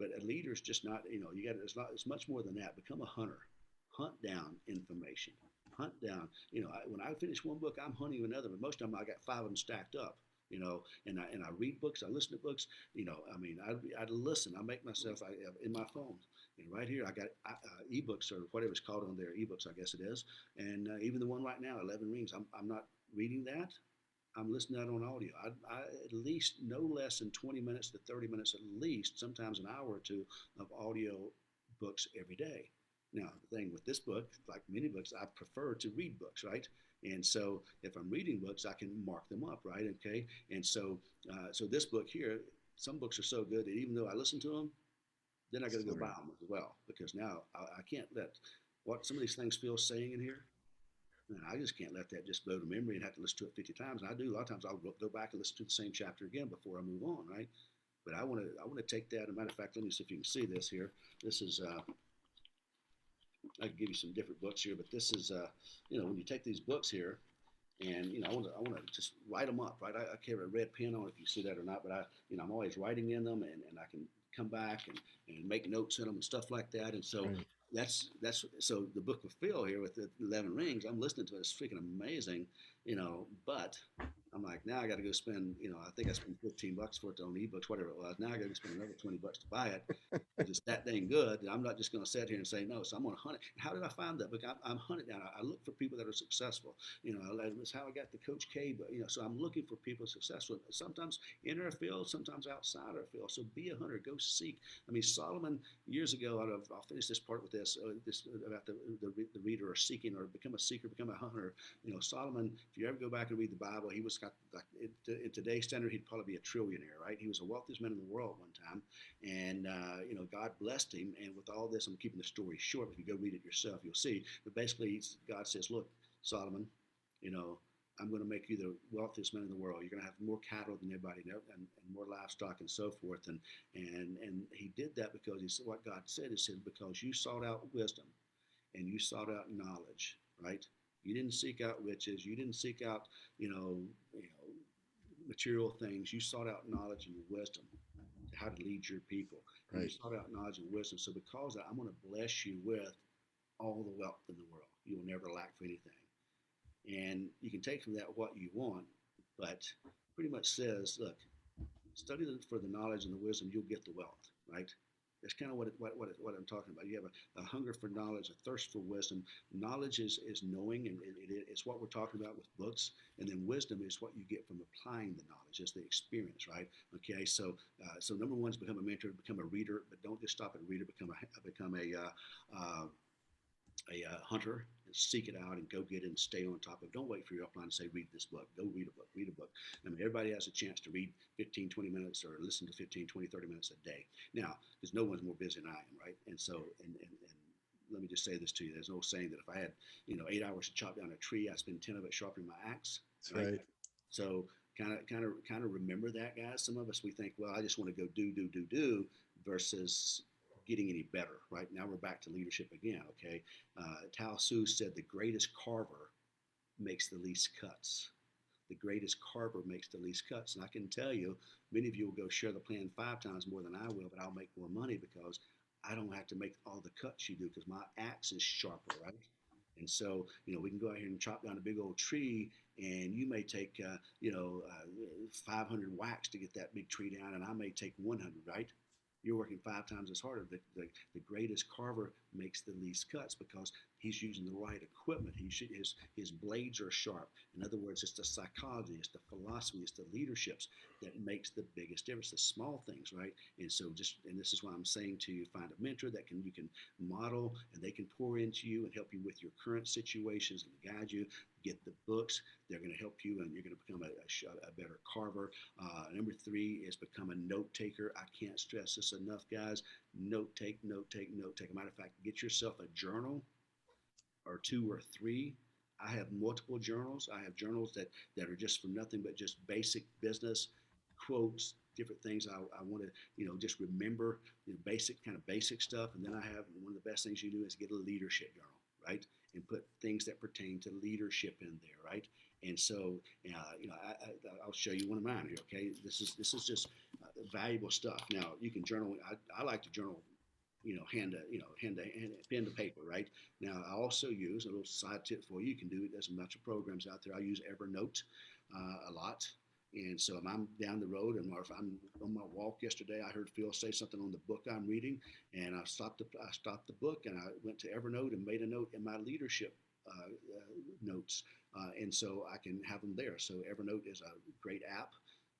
But a leader is just not, it's much more than that. Become a hunter. Hunt down information. Hunt down, when I finish one book, I'm hunting another, but most of them I got 5 of them stacked up. And I read books, I listen to books. I'd listen. I make myself in my phone. Right here, I got ebooks or whatever it's called on there. Ebooks, I guess it is. And even the one right now, 11 Rings. I'm not reading that. I'm listening to that on audio. I at least no less than 20 minutes to 30 minutes, at least, sometimes an hour or two of audio books every day. Now, the thing with this book, like many books, I prefer to read books, right? And so if I'm reading books, I can mark them up, right? Okay. And so this book here, some books are so good that even though I listen to them, then I got to go buy them as well, because now I can't let what some of these things Phil's saying in here. And I just can't let that just blow to memory and have to listen to it 50 times. And I do a lot of times. I'll go back and listen to the same chapter again before I move on, right? But I want to take that. As a matter of fact, let me see if you can see this here. This is I can give you some different books here, but this is when you take these books here, and I want to just write them up, right? I carry a red pen on if you see that or not, but I'm always writing in them, and I can come back and make notes in them and stuff like that. And so Right. that's so the book of Phil here with the 11 Rings. I'm listening to it. It's freaking amazing, but I'm like, now I got to go spend, I think I spent $15 for it on ebooks, whatever it was. Now I got to spend another $20 to buy it because it's that dang good. And I'm not just going to sit here and say no. So I'm going to hunt it. How did I find that book? I'm hunting down. I look for people that are successful. That's how I got the Coach K. But so I'm looking for people successful. Sometimes in our field, sometimes outside our field. So be a hunter. Go seek. I mean, Solomon years ago. I'll finish this part with this about the reader or seeking or become a seeker, become a hunter. Solomon. If you ever go back and read the Bible, he was got like in today's standard, he'd probably be a trillionaire, right? He was the wealthiest man in the world one time, and God blessed him. And with all this, I'm keeping the story short. If you go read it yourself, you'll see. But basically, God says, "Look, Solomon, I'm going to make you the wealthiest man in the world. You're going to have more cattle than anybody, and more livestock and so forth." And he did that because he said what God said. He said because you sought out wisdom and you sought out knowledge, right? You didn't seek out riches. You didn't seek out, material things. You sought out knowledge and wisdom, how to lead your people. And you Right. sought out knowledge and wisdom. So because of that, I'm going to bless you with all the wealth in the world. You will never lack for anything. And you can take from that what you want, but pretty much says, look, study for the knowledge and the wisdom, you'll get the wealth, right? That's kind of what I'm talking about. You have a hunger for knowledge, a thirst for wisdom. Knowledge is knowing, and it's what we're talking about with books. And then wisdom is what you get from applying the knowledge, is the experience, right? Okay, so number one is become a mentor, become a reader, but don't just stop at a reader. Become a hunter and seek it out and go get it and stay on top of it. Don't wait for your upline to say, read this book. Go read a book, read a book. I mean, everybody has a chance to read 15, 20 minutes or listen to 15, 20, 30 minutes a day. Now, because no one's more busy than I am, right? And so, and let me just say this to you. There's no saying that if I had, 8 hours to chop down a tree, I spend 10 of it sharpening my axe, That's right? right. So kind of remember that, guys. Some of us, we think, well, I just want to go do versus getting any better, right? Now we're back to leadership again, okay? Tao Su said the greatest carver makes the least cuts. The greatest carver makes the least cuts. And I can tell you, many of you will go share the plan 5 times more than I will, but I'll make more money because I don't have to make all the cuts you do because my axe is sharper, right? And so, we can go out here and chop down a big old tree, and you may take, 500 whacks to get that big tree down, and I may take 100, right? You're working 5 times as hard. The greatest carver makes the least cuts because he's using the right equipment. His blades are sharp. In other words, it's the psychology, it's the philosophy, it's the leaderships that makes the biggest difference. The small things, right? And so and this is why I'm saying to you, find a mentor that you can model, and they can pour into you and help you with your current situations and guide you. Get the books; they're going to help you, and you're going to become a better carver. Number 3 is become a note taker. I can't stress this enough, guys. Note take, note take, note take. As a matter of fact, get yourself a journal or 2 or 3. I have multiple journals. I have journals that are just for nothing but just basic business quotes, different things I want to, just remember, basic stuff. And then I have one of the best things you do is get a leadership journal, right? And put things that pertain to leadership in there, right? And so, I'll show you one of mine here. Okay, this is just valuable stuff. Now you can journal. I like to journal, hand pen to paper, right? Now I also use a little side tip for you. You can do it. There's a bunch of programs out there. I use Evernote a lot. And so if I'm down the road, or if I'm on my walk yesterday, I heard Phil say something on the book I'm reading, and I stopped the book, and I went to Evernote and made a note in my leadership notes, and so I can have them there. So Evernote is a great app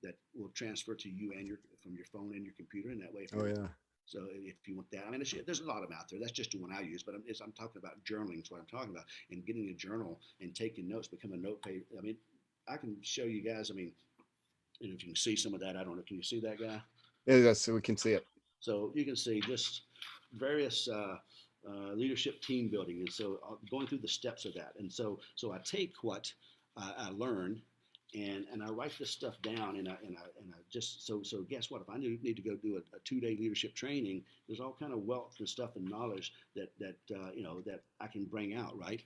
that will transfer to you and from your phone and your computer, and that way, Oh yeah. so if you want that, I mean, there's a lot of them out there. That's just the one I use, but I'm talking about journaling. Is what I'm talking about, and getting a journal and taking notes, become a note page. I mean, I can show you guys. I mean, and if you can see some of that, I don't know. Can you see that, guy? Yeah, that's so we can see it. So you can see just various leadership team building, and so going through the steps of that. And so I take what I learn, and I write this stuff down, and I just so guess what? If I need to go do a 2-day leadership training, there's all kind of wealth and stuff and knowledge that that I can bring out, right?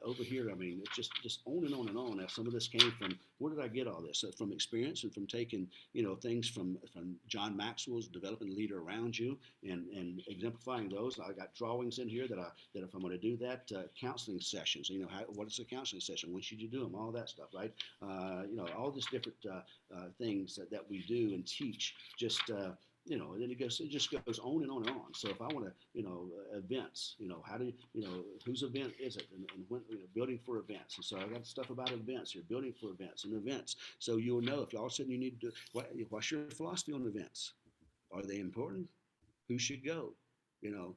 Over here, I mean, it's just on and on and on. Now, some of this came from, where did I get all this? From experience and from taking things from John Maxwell's Developing a Leader Around You, and exemplifying those. I got drawings in here that if I'm going to do that, counseling sessions. What is a counseling session? When should you do them? All that stuff, right? all these different things that we do and teach. Just and then it just goes on and on and on. So if I want to, events, how do whose event is it, and when building for events. And so I got stuff about events here, building for events and events. So you'll know if all of a sudden you need to, what's your philosophy on events? Are they important? Who should go? You know,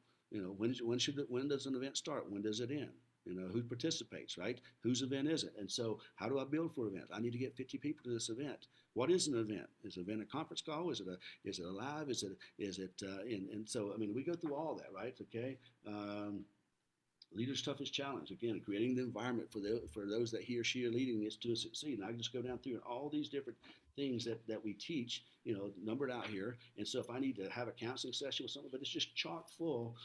when does an event start? When does it end? Who participates, right? Whose event is it? And so how do I build for events? I need to get 50 people to this event. What is an event? Is an event a conference call? Is it a live? And so, I mean, we go through all that, right? Okay. Leader's toughest challenge, again, creating the environment for those that he or she are leading is to succeed. And I can just go down through all these different things that we teach, numbered out here. And so if I need to have a counseling session with someone, but it's just chock full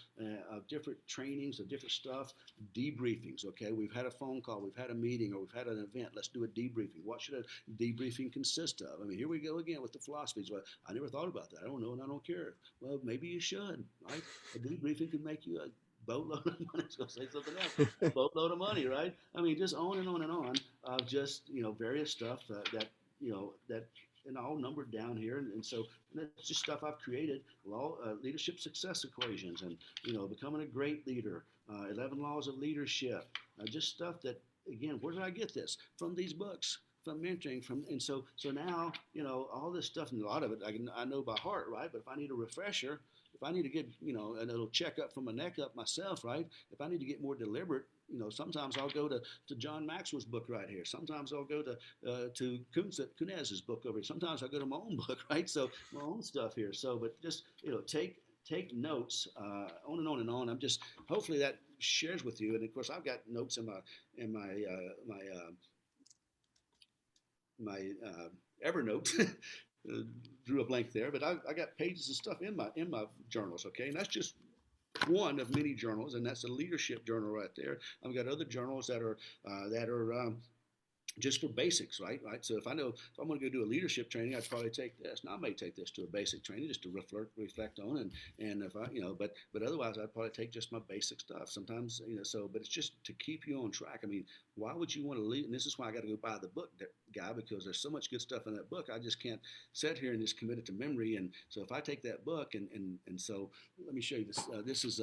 of different trainings, of different stuff, debriefings. Okay, we've had a phone call, we've had a meeting, or we've had an event. Let's do a debriefing. What should a debriefing consist of? I mean, here we go again with the philosophies. Well, I never thought about that. I don't know, and I don't care. Well, maybe you should. Right? A debriefing could make you a boatload of money. I was going to say something else. A boatload of money, right? I mean, just on and on and on of just various stuff that and all numbered down here, and so that's just stuff I've created. Leadership success equations, and becoming a great leader. 11 laws of leadership. Just stuff that, again, where did I get this? From these books, from mentoring, so now all this stuff, and a lot of it I know by heart, right? But if I need a refresher, if I need to get a little checkup from my neck up myself, right? If I need to get more deliberate, sometimes I'll go to John Maxwell's book right here. Sometimes I'll go to Kunez's book over here. Sometimes I'll go to my own book, right? So my own stuff here. So, but just take notes, on and on and on. I'm just hopefully that shares with you. And of course, I've got notes in my Evernote. Drew a blank there, but I got pages of stuff in my journals. Okay, and that's just one of many journals, and that's a leadership journal right there. I've got other journals that are just for basics, right? So if I know if I'm going to go do a leadership training, I'd probably take this. Now I may take this to a basic training just to reflect on, and if I, but otherwise I'd probably take just my basic stuff. Sometimes, so, but it's just to keep you on track. I mean, why would you want to lead? And this is why I got to go buy the book, guy, because there's so much good stuff in that book. I just can't sit here and just commit it to memory. And so if I take that book and so let me show you this. This is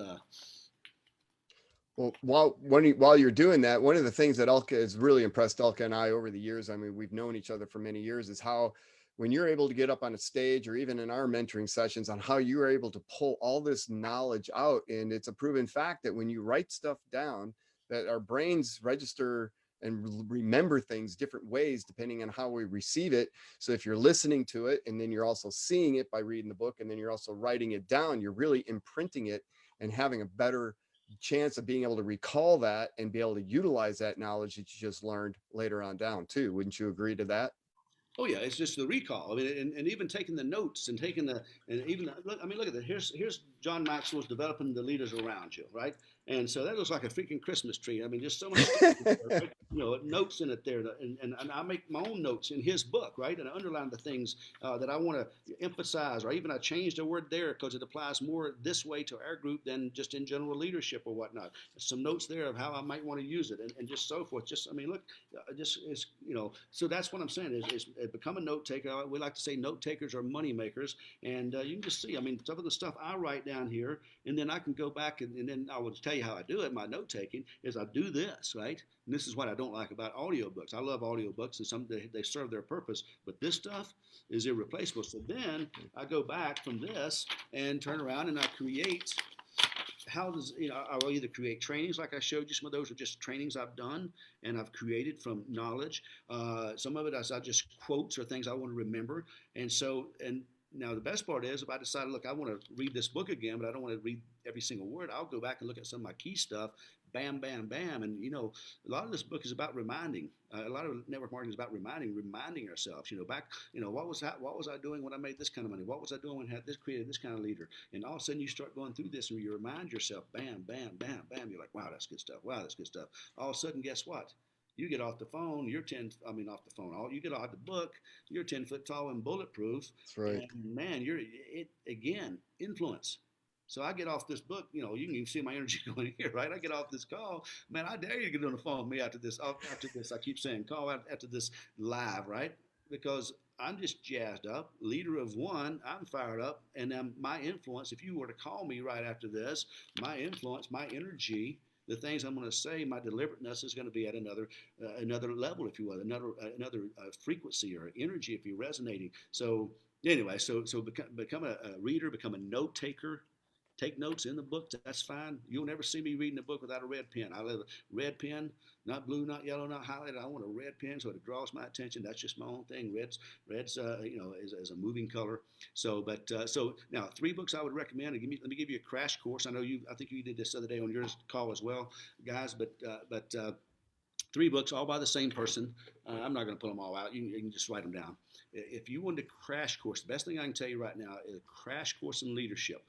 Well, while you're doing that, one of the things that Elka has really impressed Elka and I over the years, I mean, we've known each other for many years, is how when you're able to get up on a stage or even in our mentoring sessions on how you are able to pull all this knowledge out. And it's a proven fact that when you write stuff down, that our brains register and remember things different ways depending on how we receive it. So if you're listening to it and then you're also seeing it by reading the book and then you're also writing it down, you're really imprinting it and having a better chance of being able to recall that and be able to utilize that knowledge that you just learned later on down too. Wouldn't you agree to that? Oh yeah, it's just the recall. I mean, and even taking the notes and taking look. I mean, look at that. Here's John Maxwell's developing the leaders around you, right? And so that looks like a freaking Christmas tree. I mean, just so much stuff, right? Notes in it there, and I make my own notes in his book, right? And I underline the things that I want to emphasize, or even I changed a word there because it applies more this way to our group than just in general leadership or whatnot. Some notes there of how I might want to use it, and just so forth. Just, I mean, look, just is So that's what I'm saying is become a note taker. We like to say note takers are money makers, and you can just see. I mean, some of the stuff I write down here, and then I can go back and then I will tell you how I do it. My note taking is I do this, right? And this is what I don't like about audiobooks. I love audiobooks, and some they serve their purpose, but this stuff is irreplaceable. So then I go back from this and turn around and I create. How does I will either create trainings like I showed you. Some of those are just trainings I've done and I've created from knowledge. Some of it I just quotes or things I want to remember. And now the best part is if I decide, look, I want to read this book again, but I don't want to read every single word. I'll go back and look at some of my key stuff. Bam, bam, bam. And a lot of this book is about reminding. A lot of network marketing is about reminding ourselves. Back. What was I doing when I made this kind of money? What was I doing when I had this created this kind of leader? And all of a sudden you start going through this and you remind yourself. Bam, bam, bam, bam. You're like, wow, that's good stuff. Wow, that's good stuff. All of a sudden, guess what? You get off the phone, you get off the book, you're 10 foot tall and bulletproof. That's right. And man, again, influence. So I get off this book, you know, you can even see my energy going here, right? I get off this call, man. I dare you to get on the phone with me after this. After this, I keep saying call after this live, right? Because I'm just jazzed up, leader of one. I'm fired up, and my influence. If you were to call me right after this, my influence, my energy, the things I'm going to say, my deliberateness is going to be at another level, if you will, another frequency or energy if you're resonating. So anyway, so become a reader, become a note taker. Take notes in the book. That's fine. You'll never see me reading a book without a red pen. I love a red pen, not blue, not yellow, not highlighted. I want a red pen so it draws my attention. That's just my own thing. Red's is a moving color. So now 3 books I would recommend. Let me give you a crash course. I think you did this the other day on your call as well, guys. But 3 books, all by the same person. I'm not going to put them all out. You can just write them down. If you want a crash course, the best thing I can tell you right now is a crash course in leadership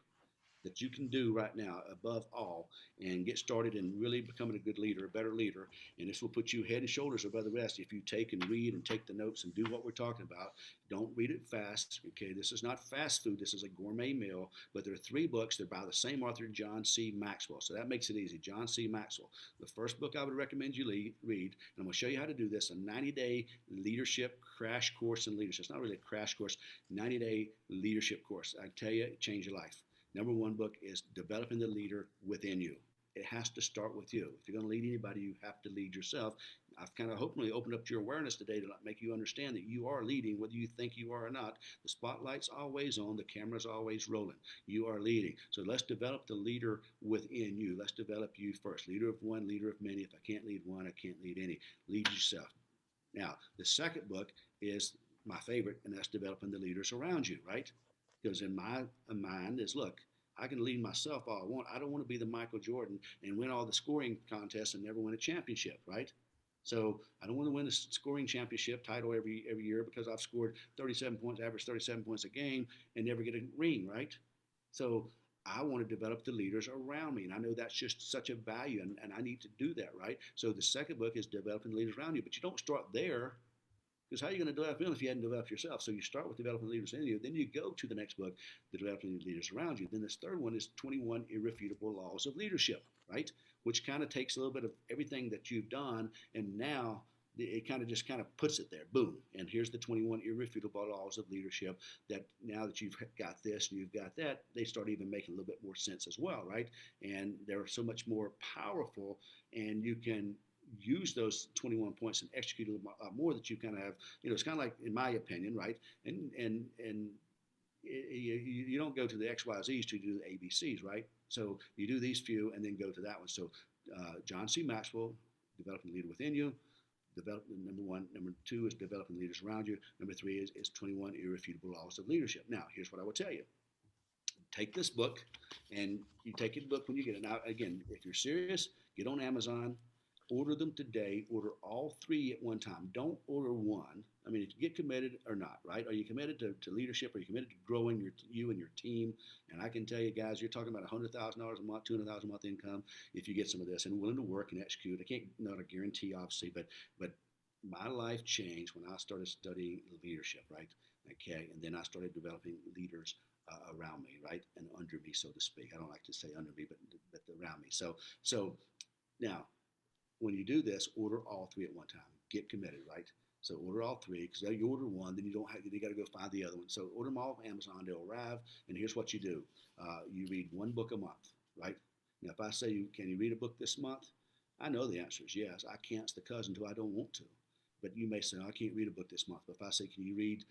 that you can do right now above all and get started in really becoming a good leader, a better leader. And this will put you head and shoulders above the rest if you take and read and take the notes and do what we're talking about. Don't read it fast. Okay, this is not fast food. This is a gourmet meal. But there are 3 books. They're by the same author, John C. Maxwell. So that makes it easy. John C. Maxwell. The first book I would recommend you read, and I'm going to show you how to do this, a 90-day leadership crash course in leadership. It's not really a crash course, 90-day leadership course. I tell you, it changed your life. Number 1 book is Developing the Leader Within You. It has to start with you. If you're going to lead anybody, you have to lead yourself. I've kind of hopefully opened up your awareness today to make you understand that you are leading, whether you think you are or not. The spotlight's always on. The camera's always rolling. You are leading. So let's develop the leader within you. Let's develop you first. Leader of one, leader of many. If I can't lead one, I can't lead any. Lead yourself. Now, the second book is my favorite, and that's Developing the Leaders Around You, right? Because in my mind is, look, I can lead myself all I want. I don't want to be the Michael Jordan and win all the scoring contests and never win a championship, right? So I don't want to win a scoring championship title every year because I've scored 37 points, average 37 points a game, and never get a ring, right? So I want to develop the leaders around me, and I know that's just such a value, and I need to do that, right? So the second book is Developing the Leaders Around You, but you don't start there. Because how are you going to develop them if you hadn't developed yourself? So you start with developing leaders in you, then you go to the next book, the developing leaders around you. Then this third one is 21 Irrefutable Laws of Leadership, right? Which kind of takes a little bit of everything that you've done, and now it kind of puts it there. Boom. And here's the 21 Irrefutable Laws of Leadership that now that you've got this and you've got that, they start even making a little bit more sense as well, right? And they're so much more powerful, and you can use those 21 points and execute a little more that you kind of have, it's kind of like, in my opinion, right? And you don't go to the XYZs to do the ABCs, right? So you do these few and then go to that one. So John C. Maxwell, Developing the Leader Within You. Number 1. Number 2 is Developing Leaders Around You. Number 3 is 21 Irrefutable Laws of Leadership. Now, here's what I will tell you. Take this book, and you take your book when you get it. Now, again, if you're serious, get on Amazon. Order them today. Order all 3 at one time. Don't order one. I mean, if you get committed or not, right? Are you committed to leadership? Are you committed to growing you and your team? And I can tell you, guys, you're talking about $100,000 a month, $200,000 a month income if you get some of this and willing to work and execute. I can't, not a guarantee, obviously, but my life changed when I started studying leadership, right? Okay, and then I started developing leaders around me, right, and under me, so to speak. I don't like to say under me, but around me. So now, when you do this, order all 3 at one time. Get committed, right? So order all 3, because you order one, then you got to go find the other one. So order them all off Amazon. They'll arrive, and here's what you do. You read 1 book a month, right? Now, if I say, can you read a book this month? I know the answer is yes. I can't. It's the cousin until I don't want to. But you may say, I can't read a book this month. But if I say, can you read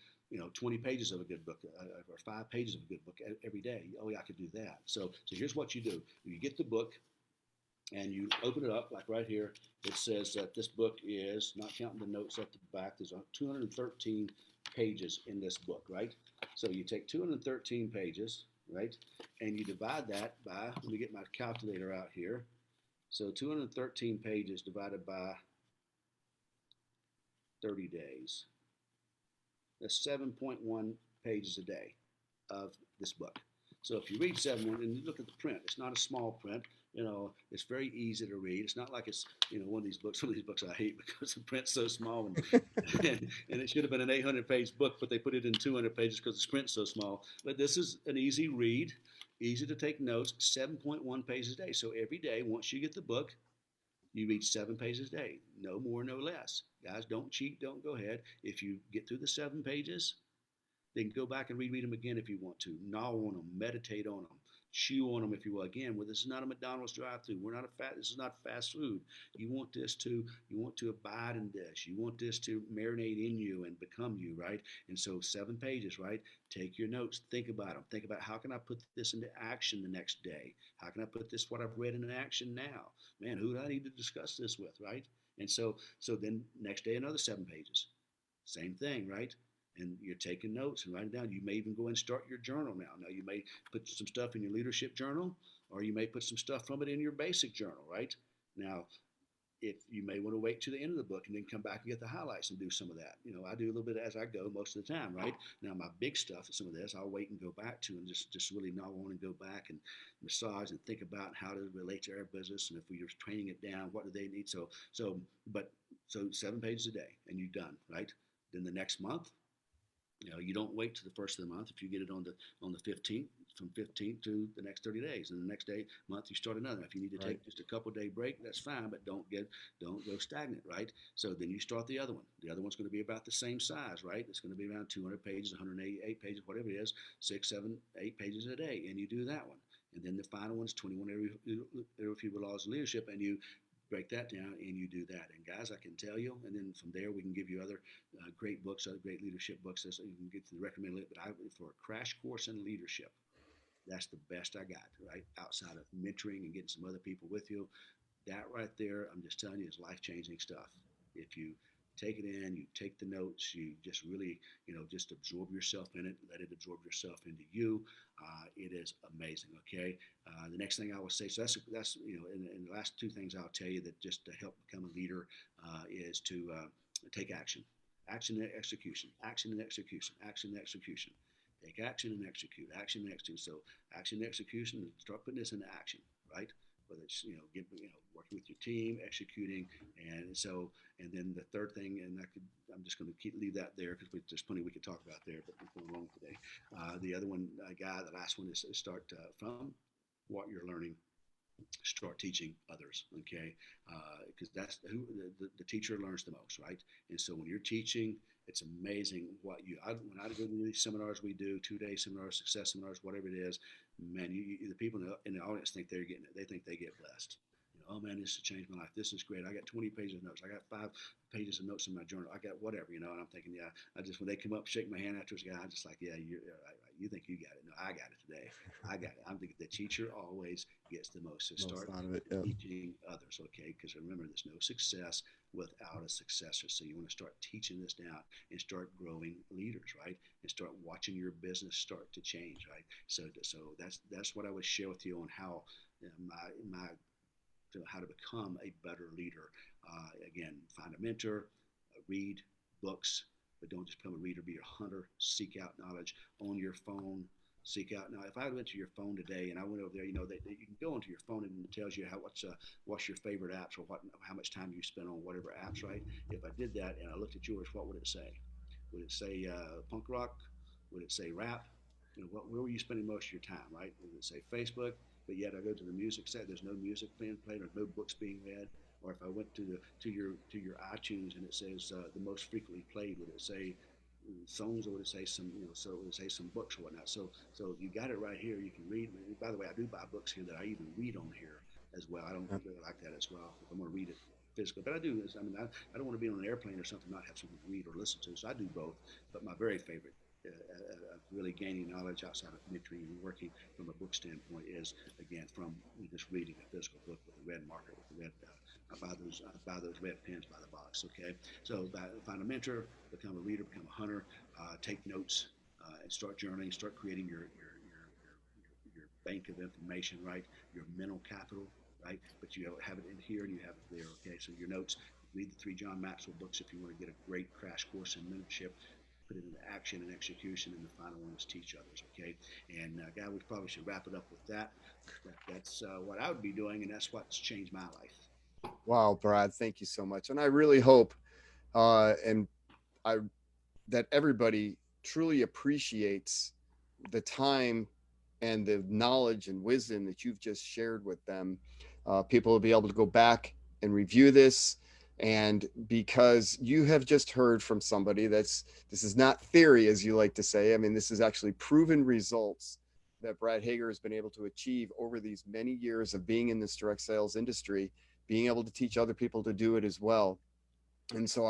20 pages of a good book or 5 pages of a good book every day? Oh, yeah, I could do that. So here's what you do. You get the book, and you open it up, like right here. It says that this book is, not counting the notes at the back, there's 213 pages in this book, right? So you take 213 pages, right? And you divide that by, let me get my calculator out here. So 213 pages divided by 30 days. That's 7.1 pages a day of this book. So if you read 7, and you look at the print, it's not a small print. It's very easy to read. It's not like it's, one of these books I hate because the print's so small and it should have been an 800-page book, but they put it in 200 pages because the print's so small. But this is an easy read. Easy to take notes, 7.1 pages a day. So every day, once you get the book, you read 7 pages a day. No more, no less. Guys, don't cheat, don't go ahead. If you get through the 7 pages, then go back and reread them again if you want to. Gnaw on them, meditate on them, chew on them if you will. Again, well, this is not a McDonald's drive-through. We're not a fat. This is not fast food. You want to abide in this. You want this to marinate in you and become you, right? And so 7 pages, right? Take your notes. Think about them. Think about how can I put this into action the next day? How can I put this what I've read into action now? Man, who do I need to discuss this with, right? And so then next day another 7 pages. Same thing, right? And you're taking notes and writing down. You may even go and start your journal now. Now, you may put some stuff in your leadership journal, or you may put some stuff from it in your basic journal, right? Now, if you may want to wait to the end of the book and then come back and get the highlights and do some of that. I do a little bit as I go most of the time, right? Now, my big stuff, some of this, I'll wait and go back to and just really not want to go back and massage and think about how to relate to our business and if we are training it down, what do they need? So 7 pages a day and you're done, right? Then the next month, you don't wait to the first of the month. If you get it on the 15th, from 15th to the next 30 days, and the next month you start another. If you need to take just a couple day break, that's fine, but don't go stagnant, right? So then you start the other one. The other one's going to be about the same size, right? It's going to be around 200 pages, 188 pages, whatever it is, 6, 7, 8 pages a day, and you do that one. And then the final one's 21 irrefutable laws of leadership, and you break that down and you do that. And guys, I can tell you, and then from there we can give you other great books, other great leadership books. As you can get to the recommended list. But for a crash course in leadership, that's the best I got, right? Outside of mentoring and getting some other people with you, that right there, I'm just telling you, is life changing stuff. If you take it in, you take the notes, you just really, just absorb yourself in it, let it absorb yourself into you. It is amazing. Okay. The next thing I will say, so that's and the last two things I'll tell you that just to help become a leader is to take action, action and execution, action and execution, action and execution. Take action and execute, action and execute. So action and execution, start putting this into action, right? Whether it's working with your team, executing, and then the third thing, and I'm just going to leave that there because there's plenty we could talk about there, but we're going long today. The other one, the last one is start from what you're learning, start teaching others, okay? Because that's who the teacher learns the most, right? And so when you're teaching, it's amazing when I go to these seminars we do, 2-day seminars, success seminars, whatever it is, man, the people in the audience think they're getting it. They think they get blessed. Oh man, this has changed my life. This is great. I got 20 pages of notes. I got 5 pages of notes in my journal. I got whatever, and I'm thinking, yeah, when they come up, shake my hand after, I'm just like, yeah, you're right. You think you got it. No, I got it today. I got it. I'm thinking the teacher always gets the most. So start teaching others, okay? Because remember, there's no success without a successor. So you want to start teaching this down and start growing leaders, right? And start watching your business start to change, right? So that's what I would share with you on how my how to become a better leader. Again, find a mentor, read books, but don't just become a reader. Be a hunter. Seek out knowledge on your phone. Seek out now. If I went to your phone today and I went over there, you can go into your phone and it tells you what's your favorite apps or how much time you spend on whatever apps, right? If I did that and I looked at yours, what would it say? Would it say punk rock? Would it say rap? Where were you spending most of your time, right? Would it say Facebook? But yet I go to the music set. There's no music being played. There's no books being read. Or if I went to your iTunes and it says the most frequently played, would it say songs or would it say so would it say some books or whatnot? So you got it right here. You can read. By the way, I do buy books here that I even read on here as well. I don't really like that as well. If I'm going to read it physical, but I do this. I don't want to be on an airplane or something, not have something to read or listen to. So I do both. But my very favorite really gaining knowledge outside of mentoring and working from a book standpoint is again from just reading a physical book with a red marker with the red I buy those red pens by the box. Okay, so find a mentor, become a reader, become a hunter, take notes, and start journaling, start creating your bank of information, right? Your mental capital, right? But you have it in here and you have it there. Okay, so your notes. Read the 3 John Maxwell books if you want to get a great crash course in mentorship. Put it into action and execution, and the final one is teach others. Okay, and guy, we probably should wrap it up with that. That's what I would be doing, and that's what's changed my life. Wow, Brad, thank you so much. And I really hope and I that everybody truly appreciates the time and the knowledge and wisdom that you've just shared with them. People will be able to go back and review this. And because you have just heard from somebody this is not theory, as you like to say. I mean, this is actually proven results that Brad Hager has been able to achieve over these many years of being in this direct sales industry, being able to teach other people to do it as well. And so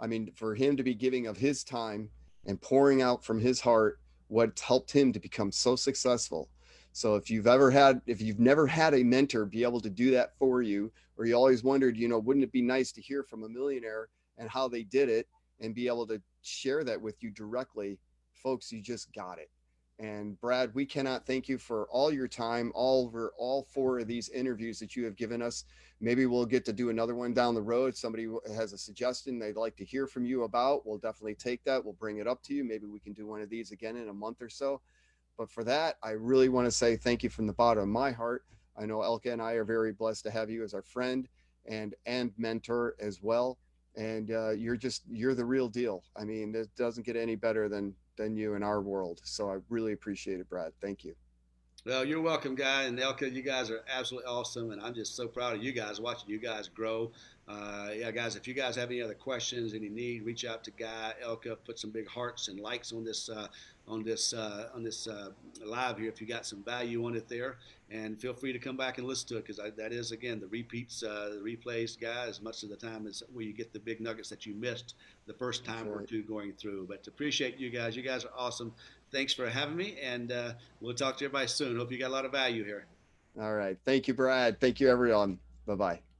I mean, for him to be giving of his time and pouring out from his heart what's helped him to become so successful. So if you've never had a mentor be able to do that for you, or you always wondered, wouldn't it be nice to hear from a millionaire and how they did it and be able to share that with you directly, folks, you just got it. And Brad, we cannot thank you for all your time, all over all four of these interviews that you have given us. Maybe we'll get to do another one down the road. Somebody has a suggestion they'd like to hear from you about, we'll definitely take that. We'll bring it up to you. Maybe we can do one of these again in a month or so. But for that, I really want to say thank you from the bottom of my heart. I know Elka and I are very blessed to have you as our friend and mentor as well. And you're the real deal. I mean, it doesn't get any better than you in our world. So I really appreciate it, Brad. Thank you. Well, you're welcome, Guy and Elka. You guys are absolutely awesome, and I'm just so proud of you guys, watching you guys grow. Yeah, guys, if you guys have any other questions, any need, reach out to Guy, Elka. Put some big hearts and likes on this live here if you got some value on it there, and feel free to come back and listen to it because that is again the repeats, the replays, Guy. As much of the time as where you get the big nuggets that you missed the first That's time or right. two going through. But appreciate you guys. You guys are awesome. Thanks for having me, and we'll talk to everybody soon. Hope you got a lot of value here. All right. Thank you, Brad. Thank you, everyone. Bye bye.